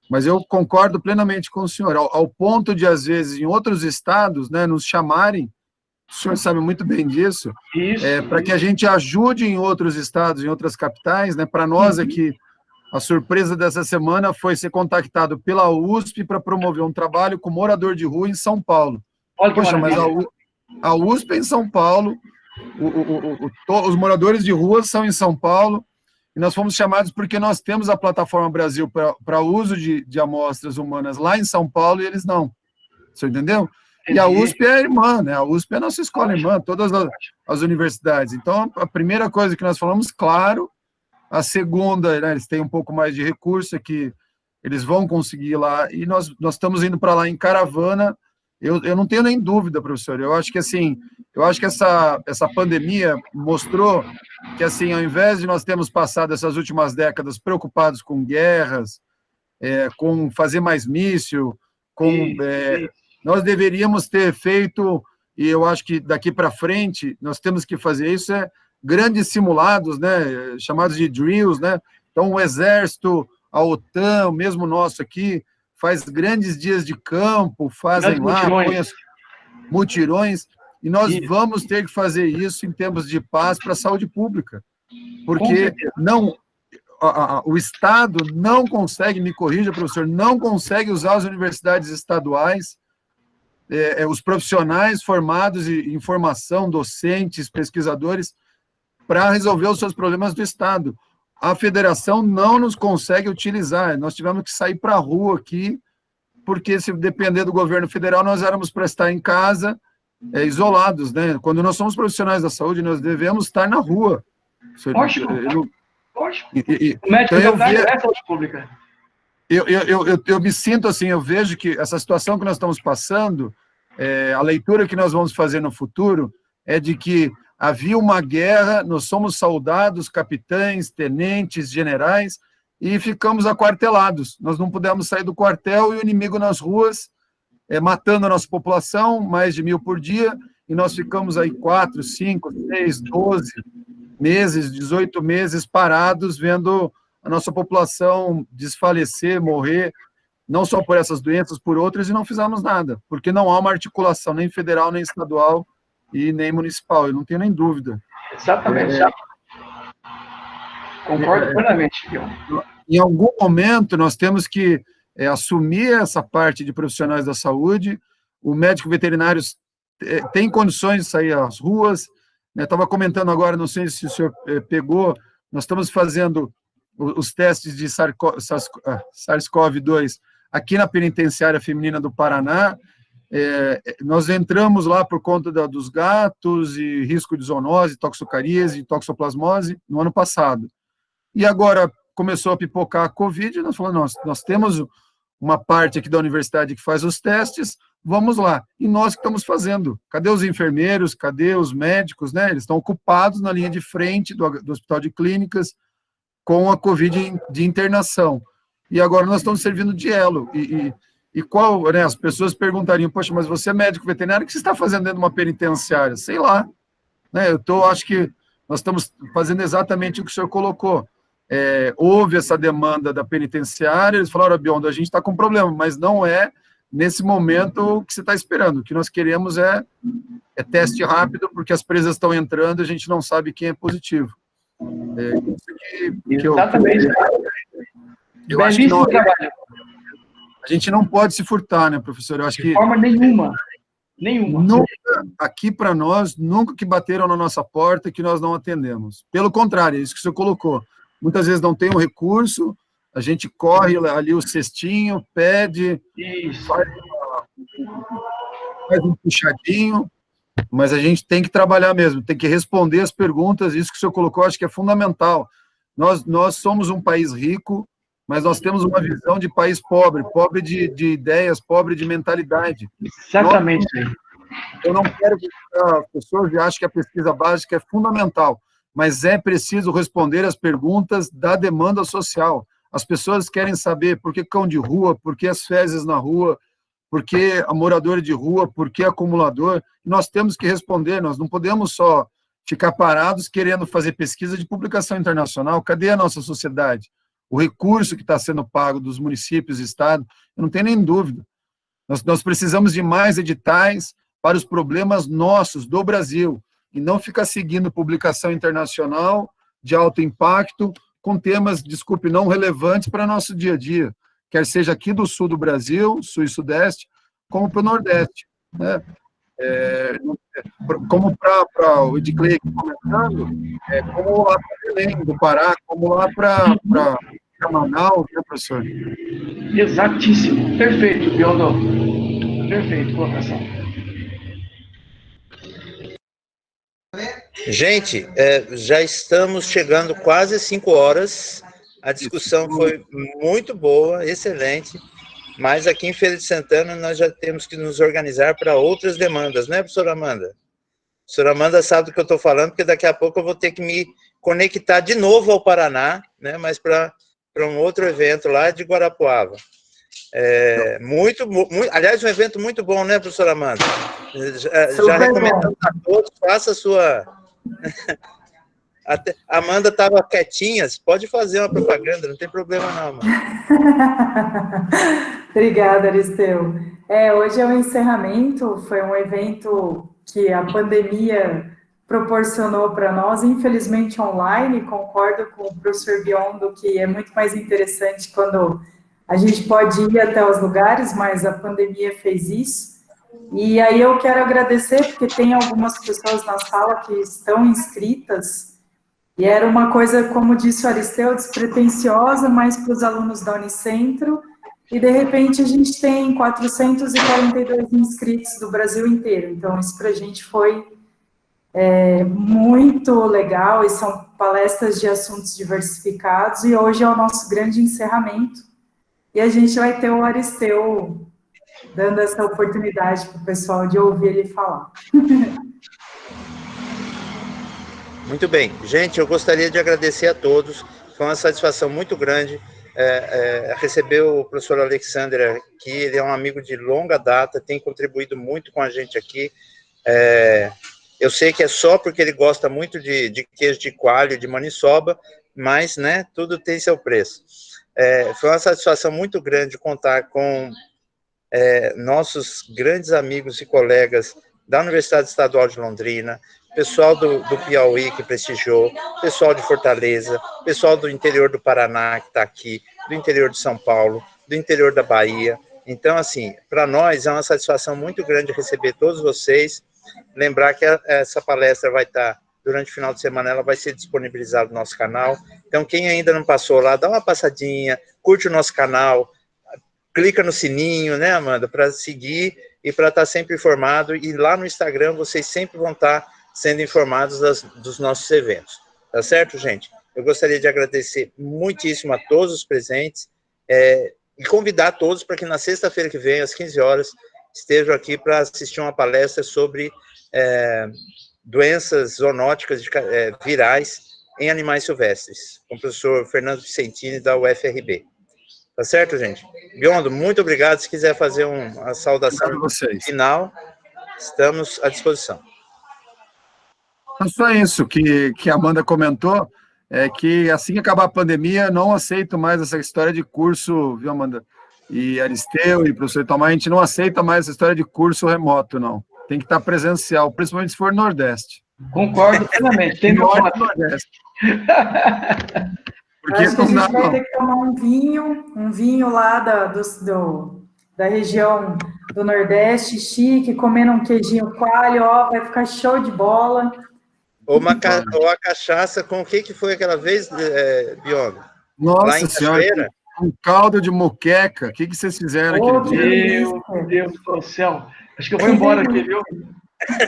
Mas eu concordo plenamente com o senhor, ao ponto de, às vezes, em outros estados, né, nos chamarem, o senhor sabe muito bem disso, para que a gente ajude em outros estados, em outras capitais, né? Para nós aqui, a surpresa dessa semana foi ser contactado pela USP para promover um trabalho com morador de rua em São Paulo. Poxa, mas a USP é em São Paulo, os moradores de rua são em São Paulo, e nós fomos chamados porque nós temos a Plataforma Brasil para uso de amostras humanas lá em São Paulo, e eles não. Você entendeu? E a USP é irmã, né? A USP é a nossa escola irmã, todas as universidades. Então, a primeira coisa que nós falamos, claro. A segunda, né, eles têm um pouco mais de recurso, que eles vão conseguir ir lá, e nós estamos indo para lá em caravana. Eu não tenho nem dúvida, professor, eu acho que assim, essa pandemia mostrou que, assim, ao invés de nós termos passado essas últimas décadas preocupados com guerras, com fazer mais míssil, nós deveríamos ter feito, e eu acho que daqui para frente nós temos que fazer isso, grandes simulados, né, chamados de drills, né? Então o Exército, a OTAN, o mesmo nosso aqui, faz grandes dias de campo, fazem lá, mutirões, e nós vamos ter que fazer isso em tempos de paz para a saúde pública, porque o Estado não consegue, me corrija, professor, não consegue usar as universidades estaduais, os profissionais formados em formação, docentes, pesquisadores, para resolver os seus problemas do Estado. A federação não nos consegue utilizar, nós tivemos que sair para a rua aqui, porque se depender do governo federal, nós éramos para estar em casa, isolados, né? Quando nós somos profissionais da saúde, nós devemos estar na rua. Lógico. O médico então, é saúde pública. Eu me sinto assim, eu vejo que essa situação que nós estamos passando, a leitura que nós vamos fazer no futuro é de que havia uma guerra, nós somos soldados, capitães, tenentes, generais, e ficamos aquartelados. Nós não pudemos sair do quartel e o inimigo nas ruas, matando a nossa população, mais de 1.000 por dia, e nós ficamos aí 4, 5, 6, 12 meses, 18 meses parados, vendo a nossa população desfalecer, morrer, não só por essas doenças, por outras, e não fizemos nada, porque não há uma articulação nem federal, nem estadual e nem municipal, eu não tenho nem dúvida. Exatamente. Concordo plenamente. Em algum momento, nós temos que assumir essa parte de profissionais da saúde, o médico veterinário tem condições de sair às ruas, estava comentando agora, não sei se o senhor pegou, nós estamos fazendo os testes de SARS-CoV-2 aqui na penitenciária feminina do Paraná. Nós entramos lá por conta dos gatos e risco de zoonose, toxocaríase e toxoplasmose no ano passado. E agora começou a pipocar a Covid, e nós falamos, nós temos uma parte aqui da universidade que faz os testes, vamos lá. E nós que estamos fazendo. Cadê os enfermeiros? Cadê os médicos? Né? Eles estão ocupados na linha de frente do Hospital de Clínicas com a Covid de internação. E agora nós estamos servindo de elo. E qual, né, as pessoas perguntariam, poxa, mas você é médico veterinário, o que você está fazendo dentro de uma penitenciária? Sei lá. Né, acho que nós estamos fazendo exatamente o que o senhor colocou. Houve essa demanda da penitenciária, eles falaram, Biondo, a gente está com problema, mas não é, nesse momento, o que você está esperando. O que nós queremos é teste rápido, porque as presas estão entrando e a gente não sabe quem é positivo. Exatamente. Eu acho que não, a gente não pode se furtar, né, professor? Eu acho que... De forma nenhuma. Nunca, aqui para nós, nunca que bateram na nossa porta que nós não atendemos. Pelo contrário, é isso que o senhor colocou. Muitas vezes não tem um recurso, a gente corre ali o cestinho, pede, faz um puxadinho, mas a gente tem que trabalhar mesmo, tem que responder as perguntas, isso que o senhor colocou, acho que é fundamental. Nós somos um país rico, mas nós temos uma visão de país pobre de ideias, pobre de mentalidade. Exatamente. Eu não quero que as pessoas achem que a pesquisa básica é fundamental, mas é preciso responder as perguntas da demanda social. As pessoas querem saber por que cão de rua, por que as fezes na rua, por que a moradora de rua, por que acumulador. Nós temos que responder, nós não podemos só ficar parados querendo fazer pesquisa de publicação internacional. Cadê a nossa sociedade? O recurso que está sendo pago dos municípios e estado, eu não tenho nem dúvida. Nós precisamos de mais editais para os problemas nossos, do Brasil, e não ficar seguindo publicação internacional de alto impacto com temas, desculpe, não relevantes para nosso dia a dia, quer seja aqui do sul do Brasil, sul e sudeste, como para o nordeste, né? Como para o Edclay comentando, como lá para Belém, do Pará, como lá para Manaus, né, professor? Exatíssimo, perfeito, Biondo. Perfeito, colocação. Gente, já estamos chegando quase às 5 horas. A discussão foi muito boa, excelente, mas aqui em Feira de Santana nós já temos que nos organizar para outras demandas, né, professora Amanda? A professora Amanda sabe do que eu estou falando, porque daqui a pouco eu vou ter que me conectar de novo ao Paraná, né, mas para um outro evento lá de Guarapuava. Aliás, um evento muito bom, né, professora Amanda? Já recomendamos a todos, faça a sua... A Amanda estava quietinha, pode fazer uma propaganda, não tem problema não, mano. Obrigada, Aristeu. Hoje é o encerramento, foi um evento que a pandemia proporcionou para nós, infelizmente online, concordo com o professor Biondo que é muito mais interessante quando a gente pode ir até os lugares, mas a pandemia fez isso. E aí eu quero agradecer, porque tem algumas pessoas na sala que estão inscritas, e era uma coisa, como disse o Aristeu, despretensiosa, mas para os alunos da Unicentro, e de repente a gente tem 442 inscritos do Brasil inteiro, então isso para a gente foi muito legal, e são palestras de assuntos diversificados, e hoje é o nosso grande encerramento, e a gente vai ter o Aristeu dando essa oportunidade para o pessoal de ouvir ele falar. Muito bem. Gente, eu gostaria de agradecer a todos. Foi uma satisfação muito grande receber o professor Alexander aqui. Ele é um amigo de longa data, tem contribuído muito com a gente aqui. Eu sei que é só porque ele gosta muito de queijo de coalho, de maniçoba, mas, né, tudo tem seu preço. Foi uma satisfação muito grande contar com nossos grandes amigos e colegas da Universidade Estadual de Londrina, pessoal do Piauí que prestigiou, pessoal de Fortaleza, pessoal do interior do Paraná que está aqui, do interior de São Paulo, do interior da Bahia. Então, assim, para nós é uma satisfação muito grande receber todos vocês. Lembrar que essa palestra vai estar, durante o final de semana, ela vai ser disponibilizada no nosso canal. Então, quem ainda não passou lá, dá uma passadinha, curte o nosso canal, clica no sininho, né, Amanda, para seguir e para estar sempre informado. E lá no Instagram vocês sempre vão estar sendo informados dos nossos eventos. Tá certo, gente? Eu gostaria de agradecer muitíssimo a todos os presentes e convidar todos para que na sexta-feira que vem, às 15 horas, estejam aqui para assistir uma palestra sobre doenças zoonóticas virais em animais silvestres, com o professor Fernando Vicentini, da UFRB. Tá certo, gente? Biondo, muito obrigado. Se quiser fazer uma saudação final, estamos à disposição. Não só isso que a Amanda comentou, que assim que acabar a pandemia, não aceito mais essa história de curso, viu, Amanda? E Aristeu e professor Tomás, a gente não aceita mais essa história de curso remoto, não. Tem que estar presencial, principalmente se for Nordeste. Concordo plenamente. Tem Norte e Nordeste. Porque acho que a gente vai ter que tomar um vinho lá da região do Nordeste, chique, comendo um queijinho coalho, ó, vai ficar show de bola. Ou a cachaça com o que foi aquela vez, Biondo? Nossa Senhora, um caldo de moqueca. O que vocês fizeram aquele dia? Meu Deus do céu. Acho que eu vou embora aqui, viu?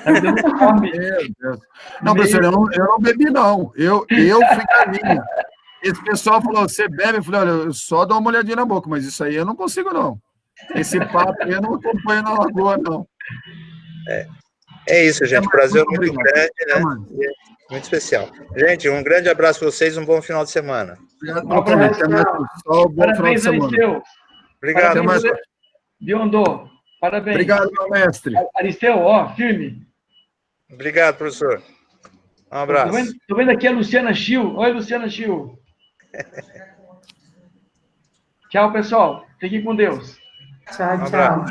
Tá me dando fome. Meu Deus. Não, professor, eu não bebi, não. Eu fui caminho. Esse pessoal falou, você bebe? Eu falei, olha, eu só dou uma olhadinha na boca, mas isso aí eu não consigo, não. Esse papo aí eu não acompanho na lagoa, não. É isso, gente. O Brasil é muito grande, né? Muito especial. Gente, um grande abraço para vocês, um bom final de semana. Obrigado, pessoal. Bom final de semana. Aristeu. Obrigado. Biondo, parabéns. Obrigado, meu mestre. Aristeu, ó, firme. Obrigado, professor. Um abraço. Tô vendo aqui a Luciana Chiu. Oi, Luciana Chiu. Tchau, pessoal. Fiquem com Deus. Tchau, tchau.